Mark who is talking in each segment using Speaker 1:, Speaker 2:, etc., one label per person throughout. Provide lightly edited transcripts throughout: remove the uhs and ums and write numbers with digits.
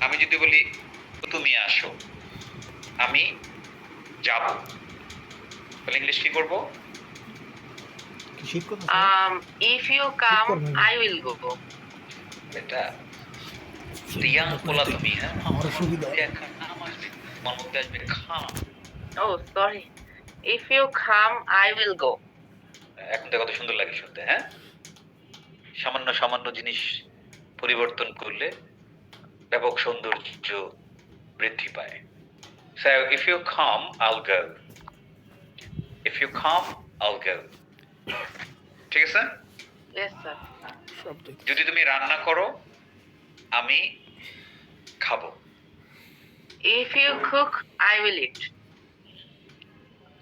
Speaker 1: আমি যদি বলি তুমি আসো, আমি যাব, তাহলে ইংলিশ কি করব?
Speaker 2: If you come, I will go.
Speaker 1: এটা ইয়াং পোলা তুমি, হ্যাঁ?
Speaker 3: আমার সুবিধা
Speaker 1: খাম আসবে, তোমার মধ্যে আসবে খাম।
Speaker 2: Oh, sorry. If you come, I will go.
Speaker 1: এখন তো কত সুন্দর লাগে শুনতে, হ্যাঁ? সামান্য সামান্য জিনিস পরিবর্তন করলে ব্যাপক সৌন্দর্য বৃদ্ধি পায়। So if you come, I'll go. If you come, I'll go. ঠিক আছে?
Speaker 2: Yes, sir.
Speaker 1: যদি তুমি রান্না করো, আমি খাবো।
Speaker 2: If you cook, I will eat.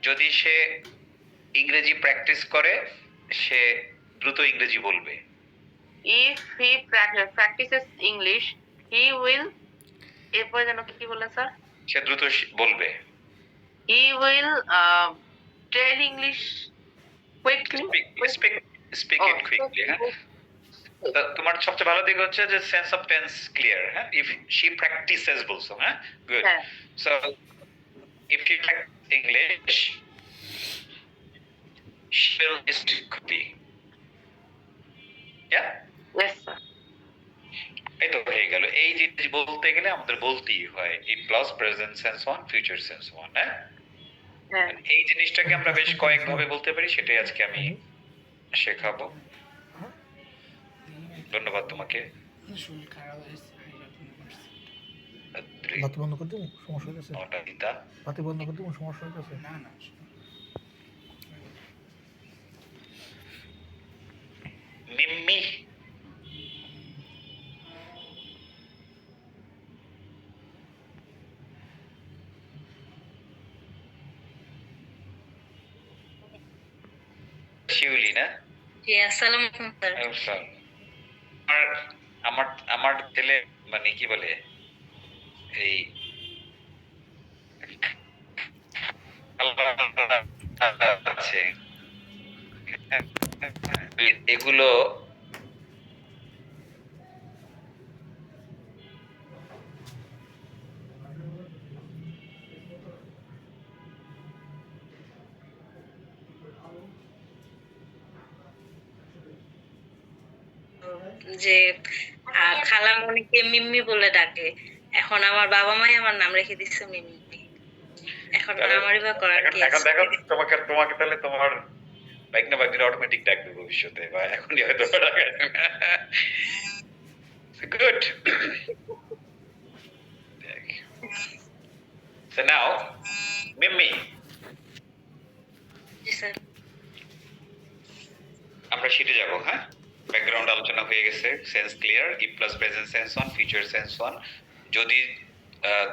Speaker 1: যদি সে ইংরেজি প্র্যাকটিস করে, সে দ্রুত ইংরেজি বলবে।
Speaker 2: If he practices English, he will. এরপরে যেন কি বললেন স্যার?
Speaker 1: সে দ্রুত বলবে।
Speaker 2: He will tell English quickly.
Speaker 1: Speak it quickly, হ্যাঁ? তোমার সবচেয়ে ভালো দিক হচ্ছে যে সেন্স অফ টেন্স ক্লিয়ার, হ্যাঁ? If she practices বলছো, হ্যাঁ? Good. So if she practices English, she will speak quickly. Yeah?
Speaker 2: Yes, sir.
Speaker 1: এই তো হয়ে গেল। এই জিনিস বলতে গেলে আমাদের বলতেই হয় in plus present sense one, future tense one, হ্যাঁ? এই জিনিসটাকে আমরা বেশ কয়েকভাবে বলতে পারি, সেটাই আজকে আমি শেখাবো। ধন্যবাদ তোমাকে।
Speaker 3: বাতি বন্ধ করে দেবো, সমস্যা হয়ে গেছে। বাতি বন্ধ করে দেবো, সমস্যা হয়ে গেছে।
Speaker 4: না
Speaker 1: মিম্মি, শিউলি না?
Speaker 5: জি, আসসালামু আলাইকুম স্যার।
Speaker 1: আমার আমার ছেলে মানে কি বলে এই আছে এগুলো
Speaker 5: যে খালামণিকে মিম্মি বলে ডাকে, এখন আমার বাবা মাই আমার নাম রেখে দিচ্ছে মিম্মি। এখন আমারই বা করার কি আছে?
Speaker 1: এখন দেখো তোমাকে তাহলে তোমার বাইকনা বাইকনা অটোমেটিক ডাকবে ভবিষ্যতে, বা এখনই হয়তো গুড। So now, মিম্মি,
Speaker 5: জি স্যার।
Speaker 1: আমরা শিটে যাব, হ্যাঁ? ব্যাকগ্রাউন্ড আলোচনা হয়ে গেছে, tense clear, if plus present sense one, future tense one. যদি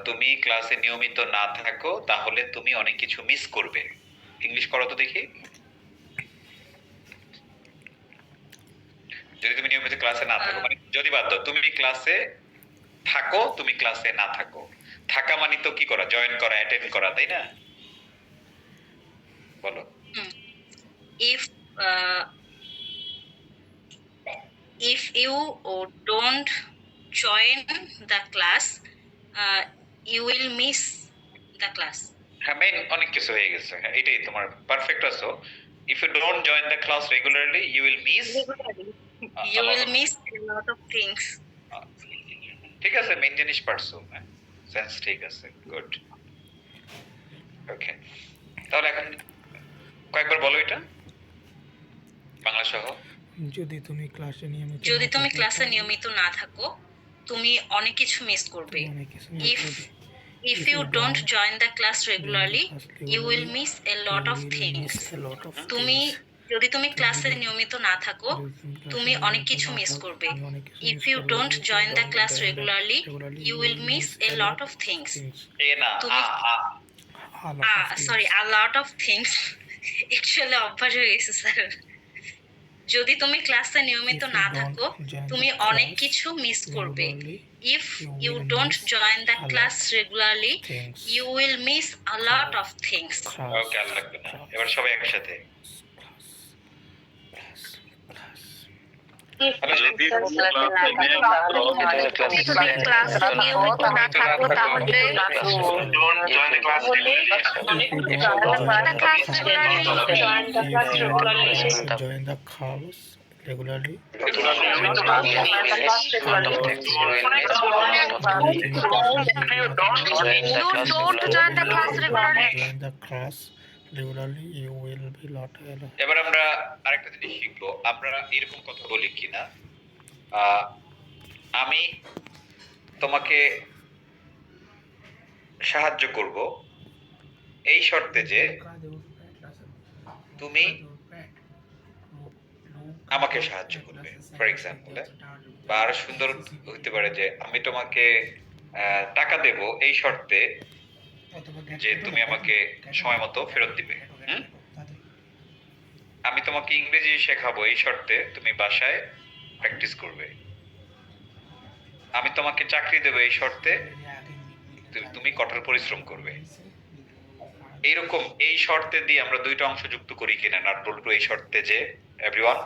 Speaker 1: তুমি ক্লাসে নিয়মিত না থাকো তাহলে তুমি অনেক কিছু মিস করবে। ইংলিশ করো তো দেখি। যদি তুমি নিয়মিত ক্লাসে না থাকো, মানে যদি বাদ দাও, তুমি ক্লাসে থাকো, তুমি ক্লাসে না থাকো, থাকা মানে তো কি করা? জয়েন করা, অ্যাটেন্ড করা, তাই না? বলো।
Speaker 5: If you don't join the class, you will miss the class.
Speaker 1: হ্যাঁ, মেইন অনেক কিছু হয়ে গেছে, হ্যাঁ এটাই তোমার পারফেক্ট আছো। If you don't join the class regularly, you will miss
Speaker 5: a lot of things.
Speaker 1: ঠিক আছে, মেইন জিনিস পারছো, হ্যাঁ সেন্স ঠিক আছে, গুড। ওকে, তাহলে এখন কয়েকবার বলো এটা বাংলা সহ।
Speaker 3: যদি তুমি ক্লাসে
Speaker 5: নিয়মিত না থাকো, তুমি অনেক কিছু মিস করবে। If you don't join the class regularly, you will miss a lot of things. যদি তুমি ক্লাসে নিয়মিত না থাকো, তুমি অনেক কিছু মিস করবে। If you don't join the class regularly, you will miss a lot of things. A lot of things. Actually অভ্যাস হয়ে গেছে স্যার। যদি তুমি ক্লাসে নিয়মিত না থাকো, তুমি অনেক কিছু মিস করবে। If you don't join the class regularly, you will miss a lot of things.
Speaker 1: ওকে, আর লাগবে না। এবার সবাই একসাথে।
Speaker 2: যদি ক্লাস নিয়মিত না থাকো তাহলে
Speaker 3: join the class regularly.
Speaker 2: don't join the class regularly.
Speaker 3: Join the class regularly, you will be lot alone.
Speaker 1: এবার আমরা আরেকটা জিনিস শিখবো। আমরা এরকম কথা বলি কিনা, আমি তোমাকে সাহায্য করব এই শর্তে যে তুমি আমাকে সাহায্য করবে। ফর এক্সাম্পল, বা আরো সুন্দর হতে পারে যে আমি তোমাকে টাকা দেব এই শর্তে যে তুমি আমাকে সময় মতো ফেরত দিবে। আমি তোমাকে ইংরেজি শেখাবো এই শর্তে তুমি বাসায় প্র্যাকটিস করবে। আমি তোমাকে চাকরি দেবো এই শর্তে তুমি কঠোর পরিশ্রম করবে। এইরকম এই শর্তে দিয়ে আমরা দুইটা অংশ যুক্ত করি কিনা, নট বলবো এই শর্তে যে এভরিওয়ান।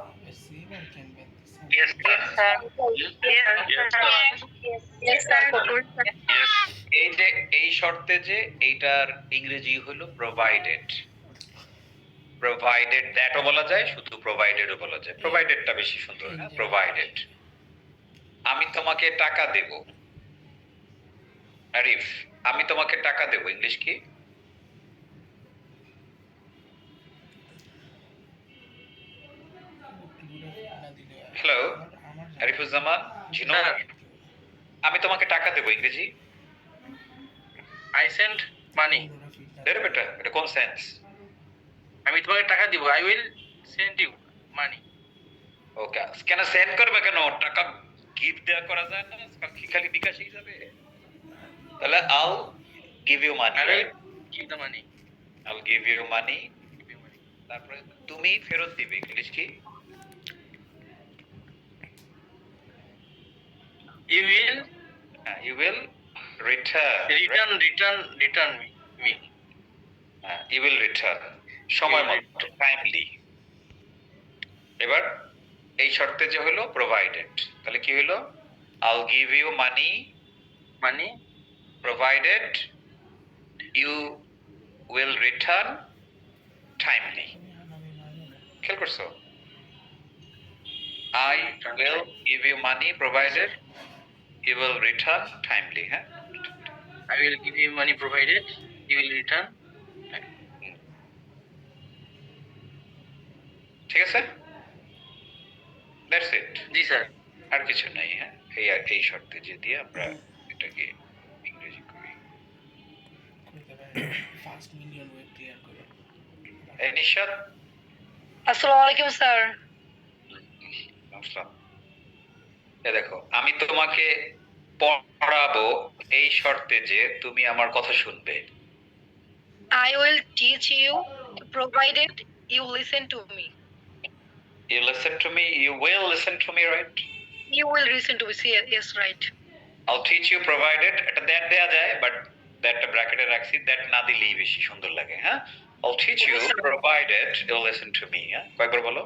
Speaker 1: এই যে এই শর্তে যে এইটার ইংরেজি হলো প্রোভাইডেড। প্রোভাইডেড দ্যাটও বলা যায়, শুধু প্রোভাইডেডও বলা যায়। প্রোভাইডেডটা বেশি সুন্দর, হ্যাঁ, প্রোভাইডেড। আমি তোমাকে টাকা দেব, আরিফ আমি তোমাকে টাকা দেব, ইংলিশ কি? হ্যালো আরিফুজ্জামান, জিনো, আমি তোমাকে টাকা দেব, ইংরেজি?
Speaker 4: I send money.
Speaker 1: দেবে বেটা, এটা কোন সেন্স?
Speaker 4: আমি তোমাকে টাকা দিব। I will send you money.
Speaker 1: ওকে, কেন সেন্ড করবে কেন? টাকা গিফট দেয়া করা যায় না, খালি বিকাশ হিসাবে। তাহলে I'll give you money.
Speaker 4: I will give the money.
Speaker 1: I'll give you money. তারপরে তুমি ফেরত দিবে, ইংলিশ কি?
Speaker 4: You will
Speaker 1: You will return.
Speaker 4: return me.
Speaker 1: You will return. সময় মতো, টাইমলি। এবার এই শর্তে যে হলো প্রোভাইডেড, তাহলে কি হলো? I'll give you money provided you will return timely. খেয়াল করছো? I will give you money provided you will return timely. হ্যাঁ,
Speaker 4: I will give you money provided you will return.
Speaker 1: ঠিক আছে, দ্যাটস ইট।
Speaker 4: G sir.
Speaker 1: আর কিছু নাই। হ্যাঁ, এই শর্তে যে দিয়ে আমরা এটাকে ইংরেজি করি। এই নিশাত,
Speaker 2: আসসালামু আলাইকুম স্যার।
Speaker 1: নমস্কার। দেখো, আমি তোমাকে পড়াবো এই শর্তে যে তুমি আমার কথা শুনবে।
Speaker 2: I will teach you provided you listen to me.
Speaker 1: You listen to me, you will listen to me, right?
Speaker 2: You will listen to me. Yes, right.
Speaker 1: I'll teach you provided, এটা দ্যাট দেয়া যায়, but দ্যাটটা ব্র্যাকেটে রাখছি, that না দিলেই বেশি সুন্দর লাগে। হ্যাঁ, I'll teach you provided you listen to me. হ্যাঁ, কয়েকবার বলো।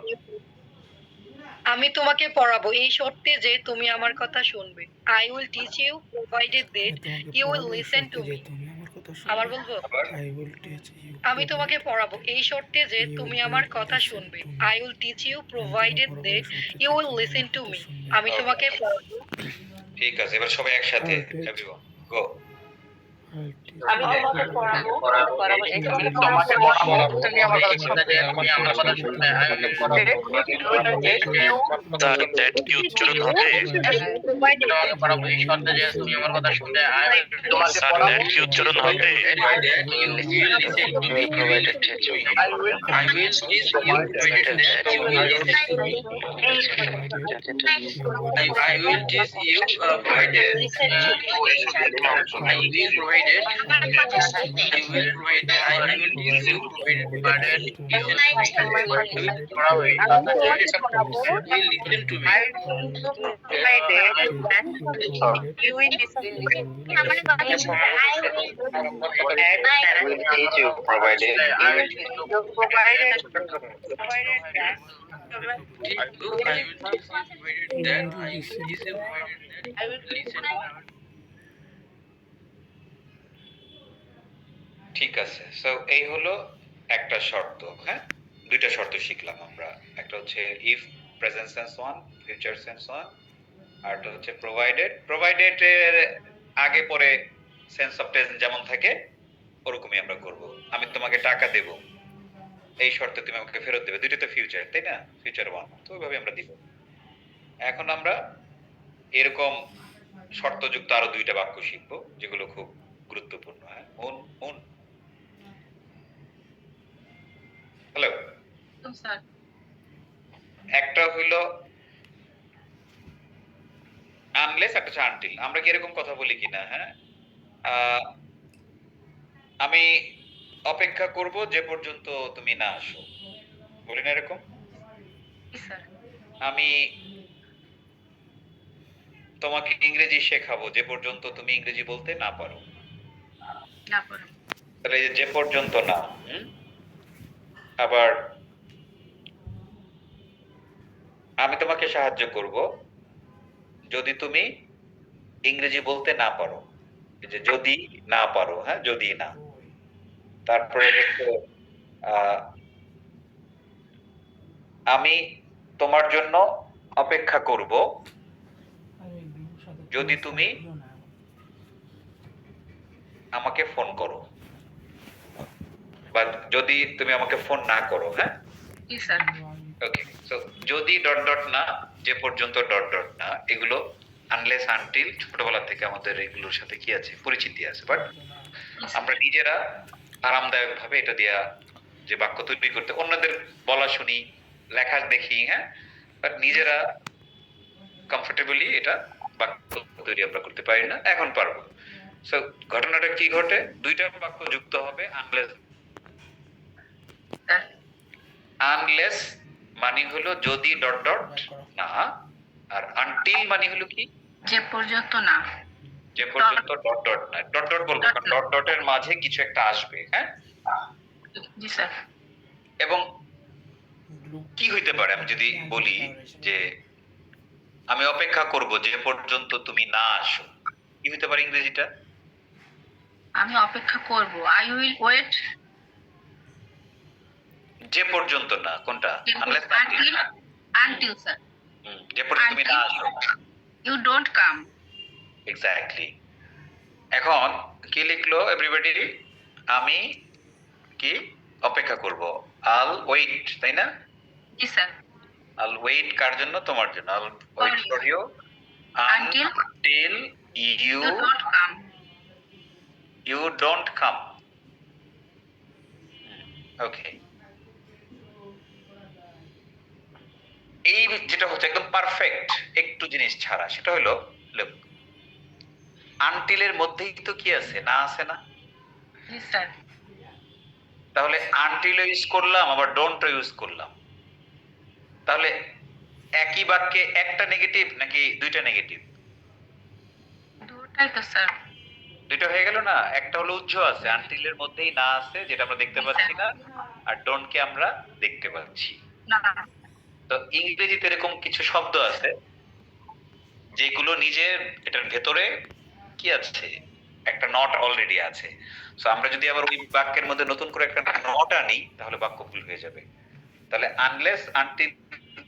Speaker 2: আমি তোমাকে পড়াবো এই শর্তে যে তুমি আমার কথা শুনবে। I will teach you provided that you will listen to me. আবার বলবো?
Speaker 3: I will teach you.
Speaker 2: আমি তোমাকে পড়াবো এই শর্তে যে তুমি আমার কথা শুনবে। I will teach you provided that you will listen to me. আমি তোমাকে পড়াবো।
Speaker 1: ঠিক আছে, এবার সবাই একসাথে, এভরিওয়ান গো।
Speaker 2: আমি তোমাকে পড়াবো।
Speaker 4: তোমাকে পড়াবো তুমি আমার কথা শুনবে। তুমি আমার কথা শুনবে।
Speaker 6: স্যার দ্যাট কি উচ্চারণ হবে?
Speaker 4: তোমাকে পড়াবো এই শর্তে যে তুমি আমার কথা শুনবে।
Speaker 6: স্যার দ্যাট কি উচ্চারণ হবে?
Speaker 4: I will teach you provided that you will listen to me. I will teach you provided I will provide provided, I will listen provided, listen to me.
Speaker 3: You will
Speaker 4: Teach you provided. I will
Speaker 3: provided
Speaker 1: ঠিক আছে, so এই হলো একটা শর্ত। হ্যাঁ, দুইটা শর্ত শিখলাম আমরা। একটা হচ্ছে if present sense one, future tense one, আর একটা হচ্ছে প্রোভাইডেড এর আগে পরে সেন্স অফ প্রেজেন্ট যেমন থাকে ওরকমই আমরা করব। আমি তোমাকে টাকা দেব, এই শর্তে তুমি আমাকে ফেরত দেবে, দুইটা তো ফিউচার, তাই না? ফিউচার ওয়ান, তো ওইভাবে আমরা দিব। এখন আমরা এরকম শর্তযুক্ত আরো দুইটা বাক্য শিখবো যেগুলো খুব গুরুত্বপূর্ণ। হ্যাঁ, হ্যালো, একটা হইলো আনলেস, একটা হচ্ছে আনটিল। আমরা কি এরকম কথা বলি কিনা? হ্যাঁ, আমি অপেক্ষা করব যে পর্যন্ত তুমি না আসো, বলি না এরকম? আমি তোমাকে ইংরেজি শেখাবো যে পর্যন্ত তুমি ইংরেজি বলতে না পারো। তাহলে এই যে পর্যন্ত না। আবার আমি তোমাকে সাহায্য করব যদি তুমি ইংরেজি বলতে না পারো, এই যে যদি না পারো, হ্যাঁ, যদি না। তারপরে হচ্ছে আমি তোমার জন্য অপেক্ষা করব যদি তুমি আমাকে ফোন করো, বা যদি তুমি আমাকে ফোন না করো। হ্যাঁ, ওকে, সো যদি ডট ডট না, যে পর্যন্ত ডট ডট না, এগুলো আনলেস আনটিল ছোটবেলা থেকে আমাদের এগুলোর সাথে কি আছে, পরিচিতি আছে। বাট আমরা নিজেরা আরামদায়ক ভাবে এটা দিয়া যে বাক্য তৈরি করতে, অন্যদের বলা শুনি, লেখা দেখি, হ্যাঁ, বাট নিজেরা কমফোর্টেবলি এটা বাক্য তৈরি আমরা করতে পারি না। এখন পারবো। সো ঘটনাটা কি ঘটে, দুইটা বাক্য যুক্ত হবে আনলেস মানে হলো যদি ডট ডট না, আর আনটিল মানে হলো কি,
Speaker 2: যে পর্যন্ত না,
Speaker 1: যে পর্যন্ত ডট ডট না। ডট ডট বলবো কারণ ডট ডটের মাঝে কিছু একটা আসবে। হ্যাঁ,
Speaker 2: জি স্যার।
Speaker 1: এবং কি হইতে পারে, আমি যদি বলি যে আমি অপেক্ষা করব যে পর্যন্ত তুমি না আসো, কি হইতে পারে ইংরেজিটা?
Speaker 2: আমি অপেক্ষা করব, আই উইল ওয়েট।
Speaker 1: যে পর্যন্ত না কোনটা? Unless
Speaker 2: until sir.
Speaker 1: যে পর্যন্ত তুমি না আসো,
Speaker 2: ইউ ডোন্ট কাম।
Speaker 1: এক্স্যাক্টলি। এখন কি লিখলো এভরিবডি? আমি কি অপেক্ষা করব, আল ওয়েট, তাই না?
Speaker 2: জি স্যার।
Speaker 1: আল ওয়েট কার জন্য? তোমার জন্য। I'll wait for you
Speaker 2: Until
Speaker 1: you
Speaker 2: don't come.
Speaker 1: You don't come. Okay. এই যেটা হচ্ছে একদম পারফেক্ট, একটু জিনিস ছাড়া, সেটা হলো look, আনটিলের মধ্যেই তো কি আছে, না আছে না?
Speaker 2: জি স্যার।
Speaker 1: তাহলে আনটিল ইউজ করলাম, আবার ডোন্ট ইউজ করলাম, তাহলে একই বাক্যে একটা নেগেটিভ নাকি দুইটা নেগেটিভ?
Speaker 2: দুটাই তো স্যার।
Speaker 1: দুইটা হয়ে গেল না? একটা হলো উজ্জ আছে, আনটিলের মধ্যেই না আছে যেটা আমরা দেখতে পাচ্ছি না, আর ডোন্ট কে আমরা দেখতে পাচ্ছি
Speaker 2: না।
Speaker 1: তো ইংরেজিতে এরকম কিছু শব্দ আছে যেগুলো নিজের এটার ভেতরে কি আছে, একটা নট অলরেডি আছে। সো আমরা যদি আবার ওই বাক্যের মধ্যে নতুন করে একটা নট আনি তাহলে বাক্য ভুল হয়ে যাবে। তাহলে আনলেস আনটিল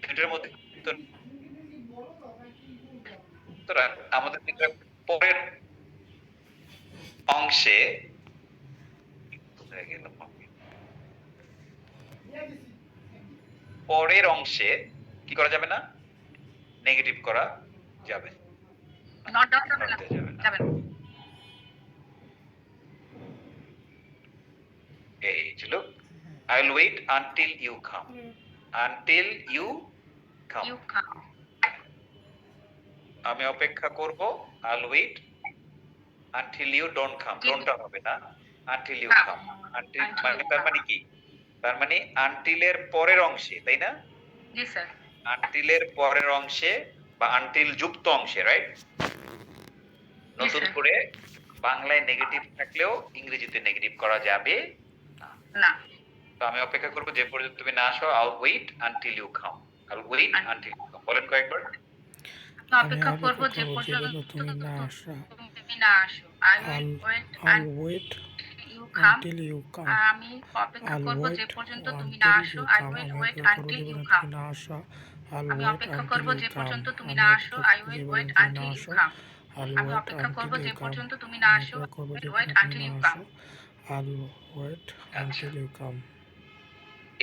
Speaker 1: দুটোর মধ্যে তো আমাদের পরের অংশে কি করা যাবে না, নেগেটিভ করা যাবে
Speaker 2: নট যাবে না।
Speaker 1: এই ছিল I will wait until you come. Until you come.
Speaker 2: You come.
Speaker 1: আমি অপেক্ষা করব, I'll wait until you don't come, ডোন্টটা হবে না, until you
Speaker 5: Come.
Speaker 1: Come. Until
Speaker 5: Until
Speaker 1: মানে
Speaker 5: you
Speaker 1: তার
Speaker 5: come.
Speaker 1: মানে কি? তার মানে আনটিলের পরের অংশে, তাই না?
Speaker 5: জি স্যার।
Speaker 1: আনটিলের পরের অংশে বা আনটিল যুক্ত অংশে, রাইট? নতুন
Speaker 5: স্যার।
Speaker 1: করে বাংলায় নেগেটিভ থাকলেও ইংরেজিতে নেগেটিভ করা যাবে না।
Speaker 5: না।
Speaker 1: তো আমি অপেক্ষা করবো যে পর্যন্ত তুমি না আসো। আইল ওয়েট আনটিল ইউ কাম, আইল ওয়েট আনটিল ইউ কাম। বলেন কয়েকবার।
Speaker 5: আমি অপেক্ষা করব যে পর্যন্ত
Speaker 3: তুমি না আসো।
Speaker 5: তুমি না আসো। I will wait
Speaker 3: I'll wait
Speaker 5: you come.
Speaker 3: until you come.
Speaker 5: আমি অপেক্ষা
Speaker 3: I'll
Speaker 5: করব
Speaker 3: wait
Speaker 5: যে পর্যন্ত
Speaker 3: until
Speaker 5: তুমি না আসো।
Speaker 3: you
Speaker 5: I
Speaker 3: come.
Speaker 5: will
Speaker 3: আমি
Speaker 5: wait
Speaker 3: অপেক্ষা করবো
Speaker 5: until
Speaker 3: যে
Speaker 5: you
Speaker 3: পর্যন্ত
Speaker 5: come.
Speaker 3: তুমি না আসো। I'll
Speaker 5: আমি
Speaker 3: wait
Speaker 5: অপেক্ষা
Speaker 3: until
Speaker 5: করব
Speaker 3: you
Speaker 5: যে
Speaker 3: come.
Speaker 5: পর্যন্ত তুমি
Speaker 3: আমি
Speaker 5: না আসো।
Speaker 3: অপেক্ষা
Speaker 5: I
Speaker 3: করবো
Speaker 5: will
Speaker 3: যে
Speaker 5: wait
Speaker 3: পর্যন্ত তুমি না
Speaker 5: until you
Speaker 3: আসো।
Speaker 5: come.
Speaker 3: I'll
Speaker 5: আমি
Speaker 3: wait
Speaker 5: অপেক্ষা করব
Speaker 3: until
Speaker 5: যে
Speaker 3: you come.
Speaker 5: পর্যন্ত তুমি না
Speaker 3: আমি
Speaker 5: আসো।
Speaker 3: অপেক্ষা করবো যে
Speaker 5: Wait
Speaker 3: পর্যন্ত
Speaker 5: until
Speaker 3: তুমি
Speaker 5: you
Speaker 3: না
Speaker 5: come.
Speaker 3: আসো। I'll wait until you come.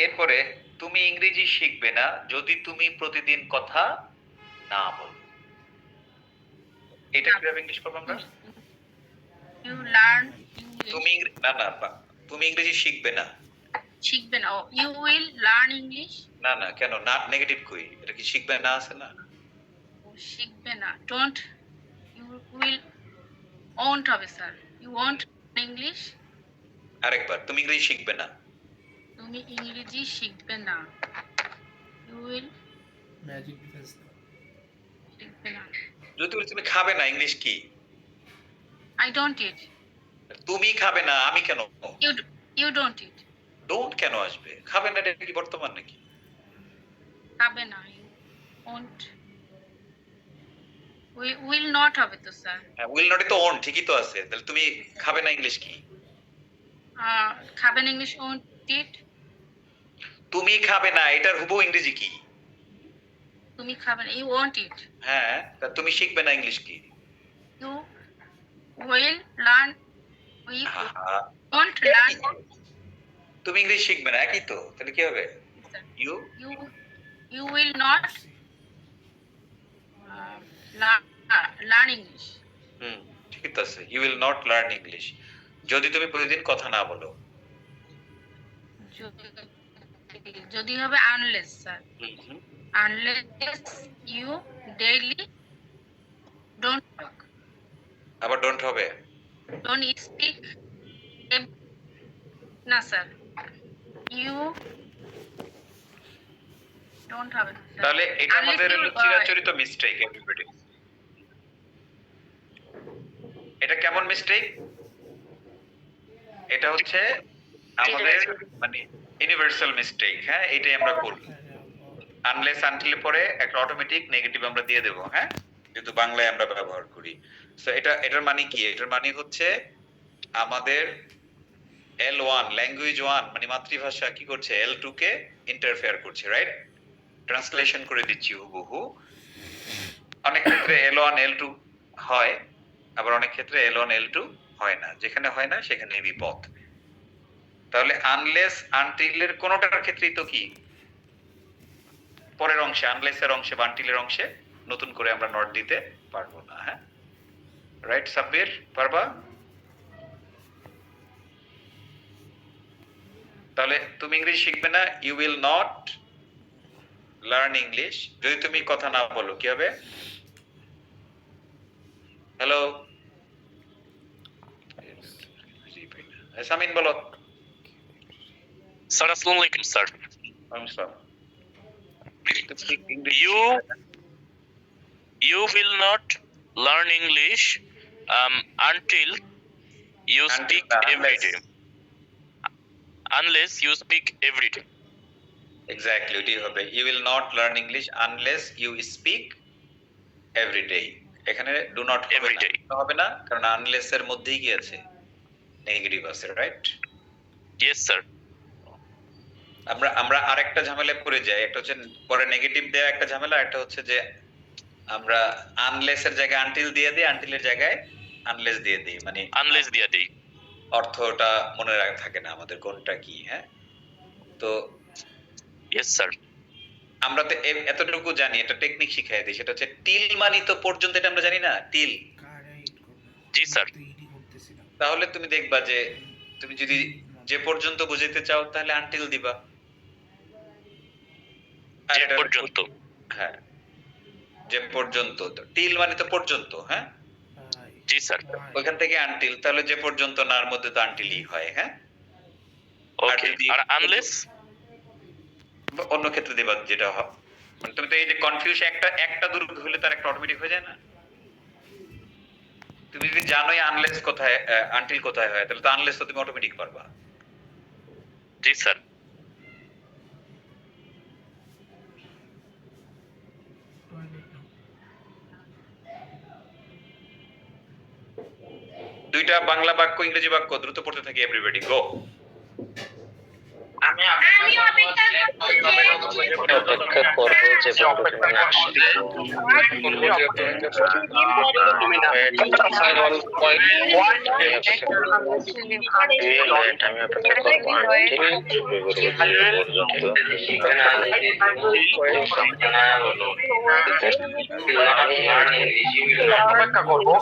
Speaker 1: এরপরে তুমি ইংরেজি শিখবে না যদি তুমি প্রতিদিন কথা না বলো। এটা কিভাবে ইংলিশ করবো আমরা?
Speaker 5: You learn
Speaker 1: তুমি
Speaker 5: English.
Speaker 1: না না তুমি ইংরেজি শিখবে না।
Speaker 5: শিখবে না। You will learn English.
Speaker 1: না না, কেন না নেগেটিভ কই? এটা কি শিখবে না আছে না?
Speaker 5: শিখবে না। Don't. You will won't হবে sir. You won't learn English.
Speaker 1: আরেকবার, তুমি ইংরেজি শিখবে না।
Speaker 5: তুমি ইংরেজি শিখবে না। You will শিখবে না।
Speaker 1: যদি বলি তুমি খাবে না, ইংলিশ কি?
Speaker 5: I don't eat.
Speaker 1: তুমি খাবে না, আমি কেন?
Speaker 5: You don't eat.
Speaker 1: ডোন্ট কেন আসবে? খাবে না, এটা কি বর্তমান নাকি?
Speaker 5: খাবে না। You won't. We will not হবে তো স্যার।
Speaker 1: হ্যাঁ, উইল নট তো অন ঠিকই তো আছে। তাহলে তুমি খাবে না ইংলিশ কি?
Speaker 5: খাবেন ইংলিশ won't eat.
Speaker 1: তুমি খাবে না, এটার হুবহু ইংরেজি কি?
Speaker 5: তুমি খাবে না। You won't eat.
Speaker 1: হ্যাঁ, তা তুমি শিখবে না ইংলিশ কি?
Speaker 5: You will learn. We
Speaker 1: আহা,
Speaker 5: won't learn.
Speaker 1: তুমি ইংলিশ শিখবে না, একই তো। তাহলে কি হবে? You
Speaker 5: You will not learn English.
Speaker 1: ঠিকই তো আছে। You will not learn English যদি তুমি প্রতিদিন কথা না বলো।
Speaker 5: যদি হবে unless sir. Unless you daily don't talk.
Speaker 1: আবার ডোন্ট হবে?
Speaker 5: Don't speak. না sir. You don't have it. sir.
Speaker 1: তাহলে এটা
Speaker 5: Unless
Speaker 1: আমাদের
Speaker 5: you,
Speaker 1: চিরাচরিত মিস্টেক এভরিবডি। এটা কেমন মিস্টেক? এটা হচ্ছে আমাদের মানে ইউনিভার্সাল মিস্টেক। হ্যাঁ, এটাই আমরা করব। আনলেস আনটিল পরে একটা অটোমেটিক নেগেটিভ আমরা দিয়ে দেব। হ্যাঁ, যেহেতু বাংলায় আমরা ব্যবহার করি। সো এটার মানে কি? এটার মানে হচ্ছে আমাদের L1 ল্যাঙ্গুয়েজ 1 মানে মাতৃভাষা কি করছে? L2 কে ইন্টারফেয়ার করছে, রাইট? ট্রান্সলেশন করে দিচ্ছি হুবহু। অনেক ক্ষেত্রে L1 L2 হয়, আবার অনেক ক্ষেত্রে L1 L2 হয় না। যেখানে হয় না সেখানে বিপদ। তাহলে আনলেস আনটিল এর কোনোটার ক্ষেত্রেই তো কি পরের অংশে, আনলেস এর অংশে বা আনটিল এর অংশে নতুন করে আমরা নট দিতে পারবো না। হ্যাঁ, রাইট সাব্বির, পারবা? তাহলে তুমি ইংরেজি শিখবে না, you will not learn English যদি তুমি কথা না বলো। কি হবে? হ্যালো সামিন বলো।
Speaker 6: স্যার আসসালামু আলাইকুম sir. You will not learn English until you speak every day. Unless you speak every day.
Speaker 1: Exactly ওইটাই হবে। You will not learn English unless you speak every day. এখানে ডু নট
Speaker 6: Every day.
Speaker 1: হবে না, কারণ unless এর মধ্যেই কি আছে? নেগেটিভ আছে, রাইট?
Speaker 6: Yes sir.
Speaker 1: আমরা আরেকটা ঝামেলায় পড়ে যাই। একটা হচ্ছে পরে নেগেটিভ দেয়া একটা ঝামেলা, একটা হচ্ছে যে আমরা আনলেস এর জায়গায় আনটিল দিয়ে দিই, আনটিলের জায়গায় আনলেস দিয়ে দিই। মানে
Speaker 6: Unless দিয়া দেই।
Speaker 1: অর্থটা মনে থাকে না আমাদের কোনটা কি। হ্যাঁ, তো
Speaker 6: Yes sir.
Speaker 1: আমরা তো এতটুকু জানি, এটা টেকনিক শিখাই দিই। সেটা হচ্ছে টিল মানি তো পর্যন্ত, এটা আমরা জানি না টিল।
Speaker 6: জি স্যার।
Speaker 1: তাহলে তুমি দেখবা যে তুমি যদি যে পর্যন্ত বুঝাইতে চাও তাহলে আনটিল দিবা।
Speaker 6: যে পর্যন্ত।
Speaker 1: হ্যাঁ, যে পর্যন্ত। টিল মানে তো পর্যন্ত। হ্যাঁ,
Speaker 6: জি জি স্যার।
Speaker 1: ওইখান থেকে আনটিল, তাহলে যে পর্যন্ত নার মধ্যে তো আনটিলই হয়। হ্যাঁ,
Speaker 6: ওকে, আর আনলেস?
Speaker 1: অন্য ক্ষেত্রে দিবা যেটা হয়। মানে তুমি তো এই যে কনফিউজ একটা দূর হলে তার একটা অটোমেটিক হয়ে যায় না। তুমি যদি জানোই আনলেস কোথায়, আনটিল কোথায় হয়, তাহলে তো আনলেস তো তুমি অটোমেটিক পারবা।
Speaker 6: জি স্যার।
Speaker 1: দুইটা বাংলা বাক্য ইংরেজি বাক্য দ্রুত পড়তে থাকি, এভরিবডি গো।
Speaker 4: আমি অপেক্ষা করব যে অপেক্ষা করবো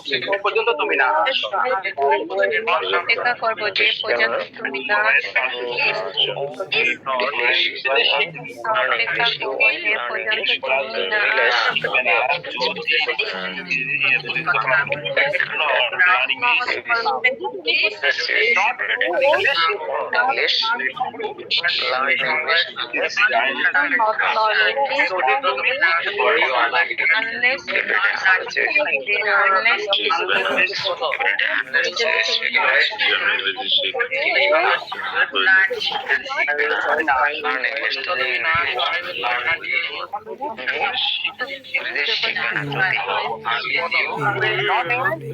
Speaker 4: পর্যন্ত তুমি না
Speaker 2: অপেক্ষা করবো যে পর্যন্ত তুমি না
Speaker 3: learn English.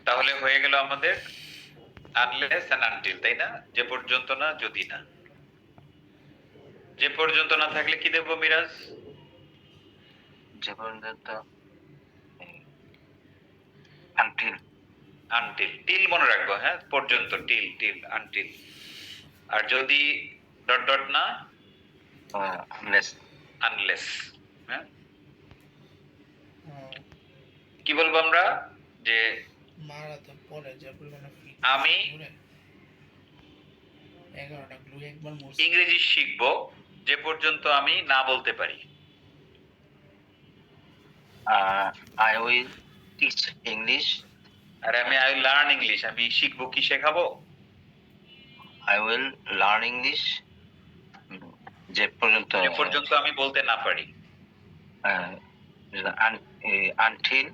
Speaker 1: তাহলে হয়ে গেল আমাদের আনলেস এন্ড আনটিল, তাই না? যে পর্যন্ত না, যদি না। যে পর্যন্ত না থাকলে কি দেবো মিরাজ?
Speaker 4: যে পর্যন্ত আনটিল।
Speaker 1: আনটিল, টিল মনে রাখবো। হ্যাঁ, পর্যন্ত, টিল টিল আনটিল। আর যদি ডট ডট না,
Speaker 4: আনলেস।
Speaker 1: আনলেস। হ্যাঁ, কি বলবো আমরা? যে আমি ইংরেজি শিখবো যে পর্যন্ত আমি না বলতে পারি।
Speaker 4: I will teach English.
Speaker 1: আর আমি আই উইল লার্ন ইংলিশ, আমি শিখবো কি শেখাবো?
Speaker 4: I will learn English. যে পর্যন্ত
Speaker 1: আমি বলতে না পারি।
Speaker 4: until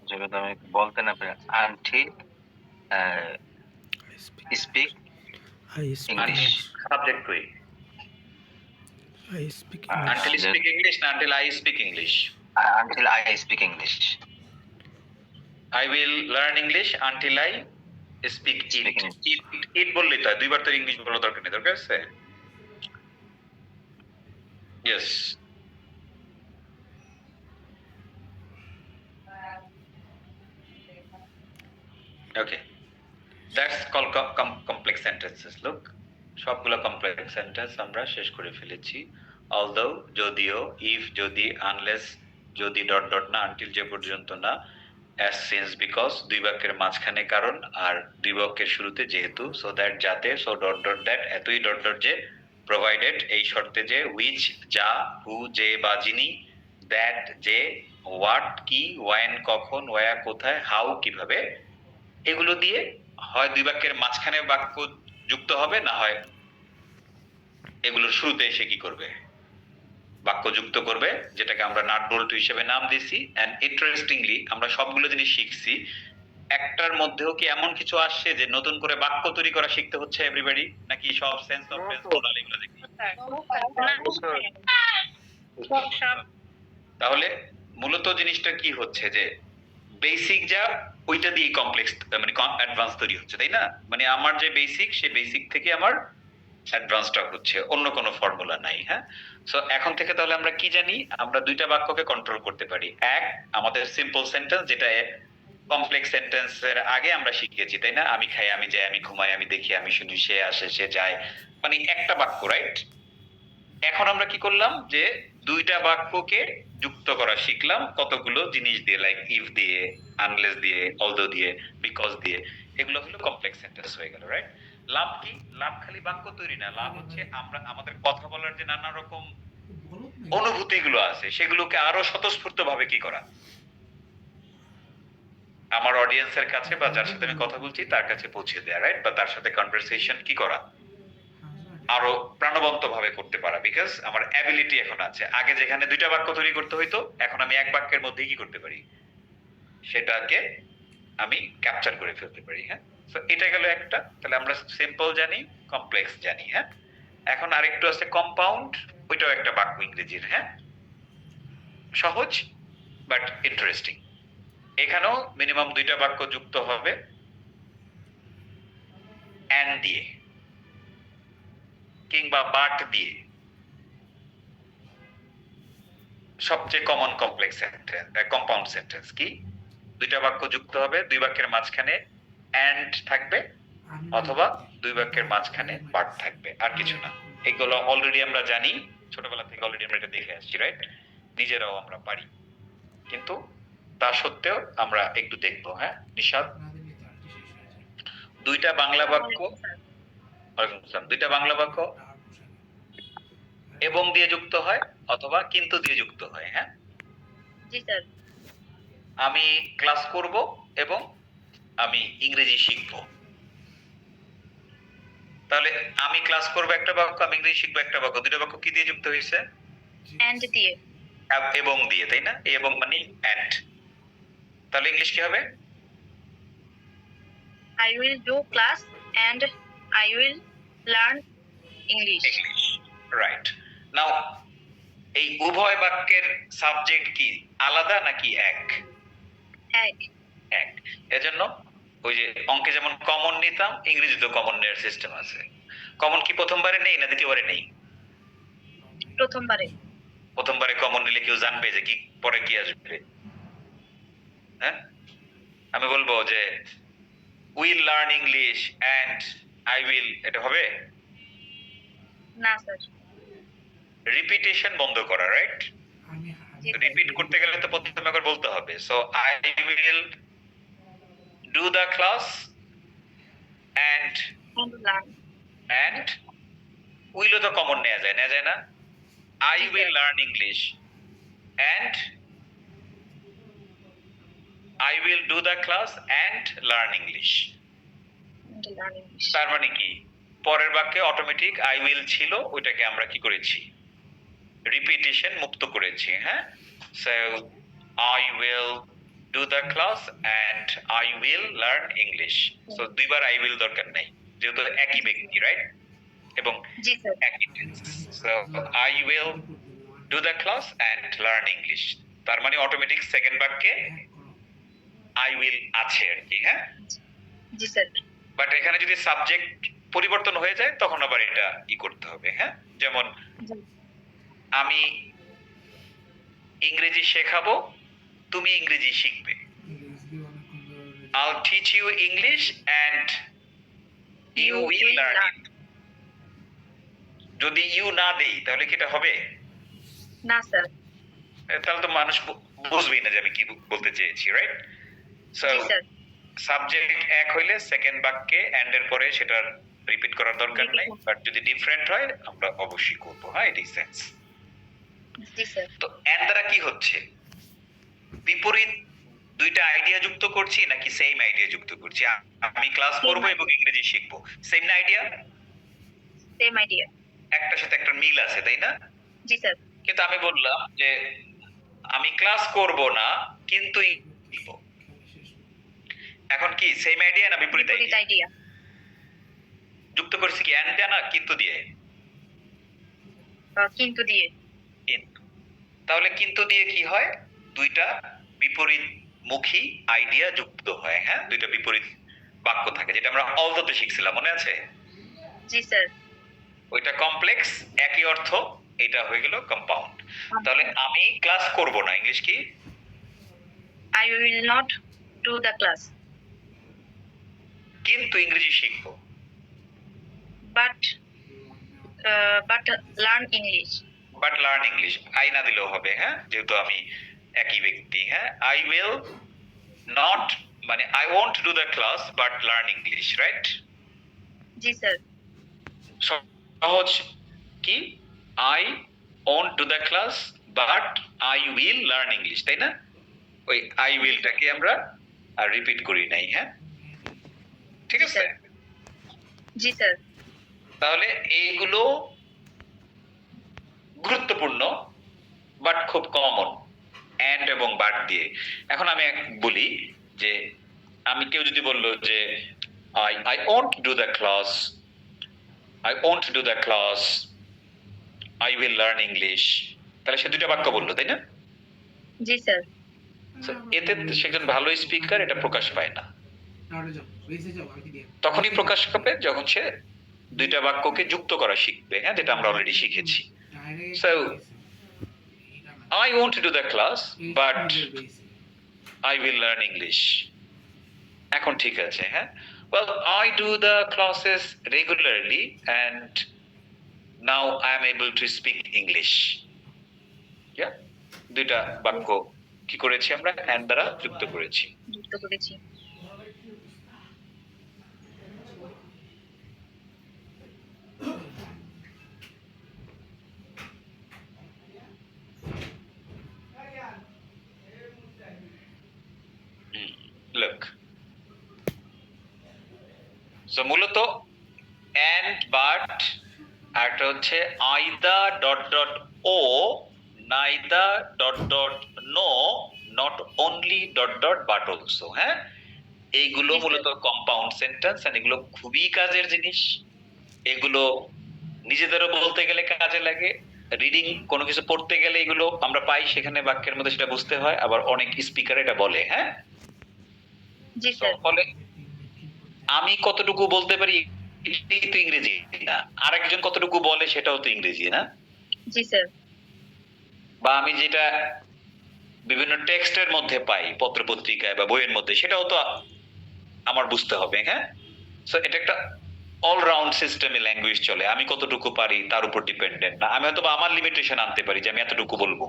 Speaker 4: যেটা আমি বলতে না পারি, until speak English.
Speaker 1: সাবজেক্ট কই?
Speaker 3: I speak
Speaker 1: Until
Speaker 3: English.
Speaker 1: speak English না until I speak English?
Speaker 4: Until I speak English.
Speaker 1: I will learn English until I speak it. It বললেই তো দুইবার তো ইংলিশ বলার দরকার নেই, দরকার আছে? Yes. Okay. That's called complex sentences. Look, সবগুলো কমপ্লেক্স সেন্টেন্স আমরা শেষ করে ফেলেছি। although, যদিও, if, যদি, unless, যদি ডট ডট না, until যে পর্যন্ত না, as, since, because দুই বাক্যের মাঝখানে কারণ, আর দুই বাক্যের শুরুতে যেহেতু, so that যাতে, so dot dot that এতই ডট ডট যে, provided এই শর্তে যে, which যা, who যে বা যিনি, that যে, what কি, when কখন, where কোথায়, how কিভাবে, এগুলো দিয়ে হয় দুই বাক্যের মাঝখানে বাক্য যুক্ত হবে, না হয় এগুলোর শুরুতে এসে কি করবে? বাক্য যুক্ত করবে, যেটাকে আমরা নাট বল্টু হিসেবে নাম দিয়েছি। এন্ড ইন্টারেস্টিংলি আমরা সবগুলো জিনিস শিখছি, একটার মধ্যেও কি এমন কিছু আসছে যে নতুন করে বাক্য তৈরি করা শিখতে হচ্ছে এভরিবডি, নাকি সব সেন্স অফ টেন্স মডেল এগুলো দেখি? তাহলে মূলত জিনিসটা কি হচ্ছে যে বেসিক যা, ওইটা দিয়ে কমপ্লেক্স মানে অ্যাডভান্স তৈরি হচ্ছে, তাই না? মানে আমার যে বেসিক, সেই বেসিক থেকে আমার অ্যাডভান্সটা হচ্ছে, অন্য কোনো ফর্মুলা নাই। হ্যাঁ, সো এখন থেকে তাহলে আমরা কি জানি? আমরা দুইটা বাক্যকে কন্ট্রোল করতে পারি। এক, আমাদের সিম্পল সেন্টেন্স যেটা কমপ্লেক্স সেন্টেন্সের আগে আমরা শিখেছি তাই না? আমি খাই, আমি যাই, আমি ঘুমাই, আমি দেখি, আমি শুনি, সে আসে, সে যায়, মানে একটা বাক্য, রাইট? এখন আমরা কি করলাম যে দুইটা বাক্যকে যুক্ত করা শিখলাম কতগুলো জিনিস দিয়ে, লাইক ইফ দিয়ে, আনলেস দিয়ে, অলদো দিয়ে, বিকজ দিয়ে। এগুলো হলো কমপ্লেক্স সেন্টেন্স হয়ে গেল, রাইট? লাভ কি? লাভ খালি বাক্য তৈরি না, লাভ হচ্ছে আমরা আমাদের কথা বলার যে নানা রকম অনুভূতিগুলো আছে সেগুলোকে আরো স্বতঃস্ফূর্ত ভাবে কি করা, আমার অডিয়েন্সের কাছে বা যার সাথে আমি কথা বলছি তার কাছে পৌঁছে দেয়া, রাইট? বা তার সাথে কনভারসেশন কি করা, আরো প্রাণবন্ত ভাবে করতে পারা, বিকজ আমার অ্যাবিলিটি এখন আছে। আগে যেখানে দুইটা বাক্য তৈরি করতে হইতো, এখন আমি এক বাক্যের মধ্যেই কি করতে পারি, সেটাকে আমি ক্যাপচার করে ফেলতে পারি। হ্যাঁ, তো এটা গেল একটা। তাহলে আমরা সিম্পল জানি, কমপ্লেক্স জানি। হ্যাঁ, এখন আরেকটু আছে কম্পাউন্ড, ওইটাও একটা বাক্য ইংরেজির। হ্যাঁ, সহজ বাট ইন্টারেস্টিং। এখানেও মিনিমাম দুইটা বাক্য যুক্ত হবে অ্যান্ড দিয়ে কিংবা বাট দিয়ে। সবচেয়ে common complex sentence, compound sentence কি? দুইটা বাক্য যুক্ত হবে, দুই বাক্যের মাঝখানে অ্যান্ড থাকবে অথবা দুই বাক্যের মাঝখানে বাট থাকবে, আর কিছু না। এগুলো অলরেডি আমরা জানি, ছোটবেলা থেকে অলরেডি আমরা এটা দেখে আসছি, রাইট? নিজেরাও আমরা পারি, কিন্তু তা সত্ত্বেও আমরা একটু দেখবো। হ্যাঁ, নিশাদ, দুইটা বাংলা বাক্য, দুইটা বাংলা বাক্য এবং দিয়ে যুক্ত হয় অথবা কিন্তু দিয়ে যুক্ত হয়। হ্যাঁ,
Speaker 2: জি স্যার।
Speaker 1: আমি ক্লাস করব এবং আমি ইংরেজি শিখব। তাহলে আমি ক্লাস করব একটা বাক্য, আমি ইংরেজি শিখবো একটা বাক্য। দুইটা বাক্য কি দিয়ে যুক্ত হয়েছে?
Speaker 2: এন্ড দিয়ে।
Speaker 1: এবং দিয়ে, তাই না? এবং মানে এন্ড। তাহলে ইংলিশ কি হবে?
Speaker 2: I will do class and I will learn English.
Speaker 1: English, right. Now এই উভয় বাক্যের সাবজেক্ট কি আলাদা নাকি এক?
Speaker 2: এক।
Speaker 1: এক। এজন্য ওই যে অঙ্কে যেমন কমন নিতাম, ইংরেজিতেও কমন নেওয়ার সিস্টেম আছে। কমন কি প্রথমবারে নেই না দ্বিতীয়বারে নেই?
Speaker 2: প্রথমবারে।
Speaker 1: প্রথমবারে কমন নিলে কেউ জানবে যে কি পরে কি আসবে। হ্যাঁ, আমি বলবো যে will learn English and I will, এটা হবে?
Speaker 2: না স্যার।
Speaker 1: রিপিটেশন বন্ধ করা, রাইট? রিপিট করতে গেলে তো প্রথমে একবার বলতে হবে। So I will do the class and
Speaker 2: And learn.
Speaker 1: And উইলও তো কমন নেওয়া যায় না? I will learn English and I will do the class and learn English.
Speaker 2: And learn English.
Speaker 1: তার মানে কি, পরের বাক্যে অটোমেটিক আই উইল ছিল, ওইটাকে আমরা কি করেছি, রিপিটেশন মুক্ত করেছি। হ্যাঁ, so I will do the class and I will learn English. So দুইবার আই উইল দরকার নাই, যেহেতু একই ব্যক্তি, রাইট? এবং
Speaker 2: জি স্যার।
Speaker 1: একই tense. So I will do the class and learn English, তার মানে অটোমেটিক সেকেন্ড বাক্যে আই উইল আছে আর কি। হ্যাঁ,
Speaker 2: জি স্যার।
Speaker 1: বাট এখানে যদি সাবজেক্ট পরিবর্তন হয়ে যায় তখন আবার এটা করতে হবে। হ্যাঁ, যেমন আমি ইংরেজি শেখাবো, তুমি ইংরেজি শিখবে। I'll teach you English and you will learn it. যদি ইউ না দেই তাহলে কি এটা হবে?
Speaker 2: না স্যার।
Speaker 1: তাহলে তো মানুষ বুঝবেই না যে আমি কি বলতে চেয়েছি, রাইট? সো
Speaker 2: জি স্যার।
Speaker 1: সাবজেক্ট এক হইলে সেকেন্ড বাক্যে এন্ড এর পরে সেটা রিপিট করার দরকার নাই, বাট যদি ডিফারেন্ট হয় আমরা অবশ্যই করব। হ্যাঁ, এটাই সেন্স।
Speaker 2: জি স্যার।
Speaker 1: তো এন্ড দ্বারা কি হচ্ছে, বিপরীত দুইটা আইডিয়া যুক্ত করছি নাকি সেম আইডিয়া যুক্ত করছি? আমি ক্লাস করব এবং ইংরেজি শিখবো, সেম না আইডিয়া?
Speaker 2: Same idea.
Speaker 1: একটার সাথে একটা মিল আছে, তাই না?
Speaker 2: জি স্যার।
Speaker 1: কিন্তু আমি বললাম যে আমি ক্লাস করব না কিন্তু শিখবো, এখন কি সেম আইডিয়া না বিপরীত
Speaker 2: বিপরীত
Speaker 1: আইডিয়া?
Speaker 2: আইডিয়া।
Speaker 1: যুক্ত করছি কি এন্ড দিয়ে না কিন্তু দিয়ে?
Speaker 2: কিন্তু দিয়ে।
Speaker 1: কিন্তু। তাহলে কিন্তু দিয়ে কি হয়, দুইটা বিপরীত মুখী আইডিয়া যুক্ত হয়। হ্যাঁ, দুইটা বিপরীত বাক্য থাকে, যেটা আমরা অলদোতে শিখছিলাম, মনে আছে?
Speaker 2: জি স্যার।
Speaker 1: ওইটা কমপ্লেক্স, একই অর্থ, এটা হয়ে গেল কম্পাউন্ড। তাহলে আমি ক্লাস করব না, ইংলিশ কি?
Speaker 2: I will not
Speaker 5: do the class,
Speaker 1: কিন্তু ইংরেজি শিখবো।
Speaker 5: but learn English.
Speaker 1: But learn English, I না দিলেও হবে, হ্যাঁ, যেহেতু আমি একই ব্যক্তি, হ্যাঁ। আই উইল নট, মানে I won't do the class but learn English, right?
Speaker 5: G sir.
Speaker 1: সহজ কি, I won't do the class but I will learn English, তাই না? ওই আই উইলটাকে আমরা আর রিপিট করি নাই, হ্যাঁ, ঠিক আছে।
Speaker 5: জি স্যার।
Speaker 1: তাহলে এইগুলো গুরুত্বপূর্ণ বাট খুব কমন, অ্যান্ড এবং বাট দিয়ে। এখন আমি বলি যে আমি, কেউ যদি বললো যে I won't do the class, I won't do the class, I will learn English, তাহলে সে দুইটা বাক্য বললো, তাই না?
Speaker 5: জি স্যার।
Speaker 1: So, এতে সে একজন ভালো স্পিকার, এটা প্রকাশ পায় না। তখনই প্রকাশ পাবে যখন সে দুইটা বাক্যকে যুক্ত করা শিখবে, হ্যাঁ, যেটা আমরা অলরেডি শিখেছি। So, I want to do the class, but I will learn English. এখন ঠিক আছে, হ্যাঁ। Well, I do the classes regularly and now I am able to speak English. Yeah? দুইটা বাক্য কি করেছি আমরা? and দ্বারা যুক্ত করেছি।
Speaker 5: যুক্ত করেছি।
Speaker 1: Look. So মূলত and but একটা হচ্ছে either dot dot o, neither dot dot no, not only dot dot but also, হ্যাঁ, এইগুলো মূলত কম্পাউন্ড সেন্টেন্স, আর এগুলো খুবই কাজের জিনিস। এগুলো নিজেদেরও বলতে গেলে কাজে লাগে, রিডিং কোনো কিছু পড়তে গেলে এগুলো আমরা পাই, সেখানে বাক্যের মধ্যে সেটা বুঝতে হয়, আবার অনেক স্পিকার এটা বলে, হ্যাঁ।
Speaker 5: জি স্যার।
Speaker 1: ফলে আমি কতটুকু বলতে পারি এটাই তো ইংরেজি না, আরেকজন কতটুকু বলে সেটাও তো ইংরেজি, না?
Speaker 5: জি স্যার।
Speaker 1: বা আমি যেটা বিভিন্ন টেক্সটের মধ্যে পাই, পত্র পত্রিকায় বা বইয়ের মধ্যে, সেটাও তো আমার বুঝতে হবে, হ্যাঁ। সো এটা একটা অলরাউন্ড সিস্টেমে ল্যাঙ্গুয়েজ চলে, আমি কতটুকু পারি তার উপর ডিপেন্ডেন্ট না। আমি হয়তো আমার লিমিটেশন আনতে পারি যে আমি এতটুকু বলবো,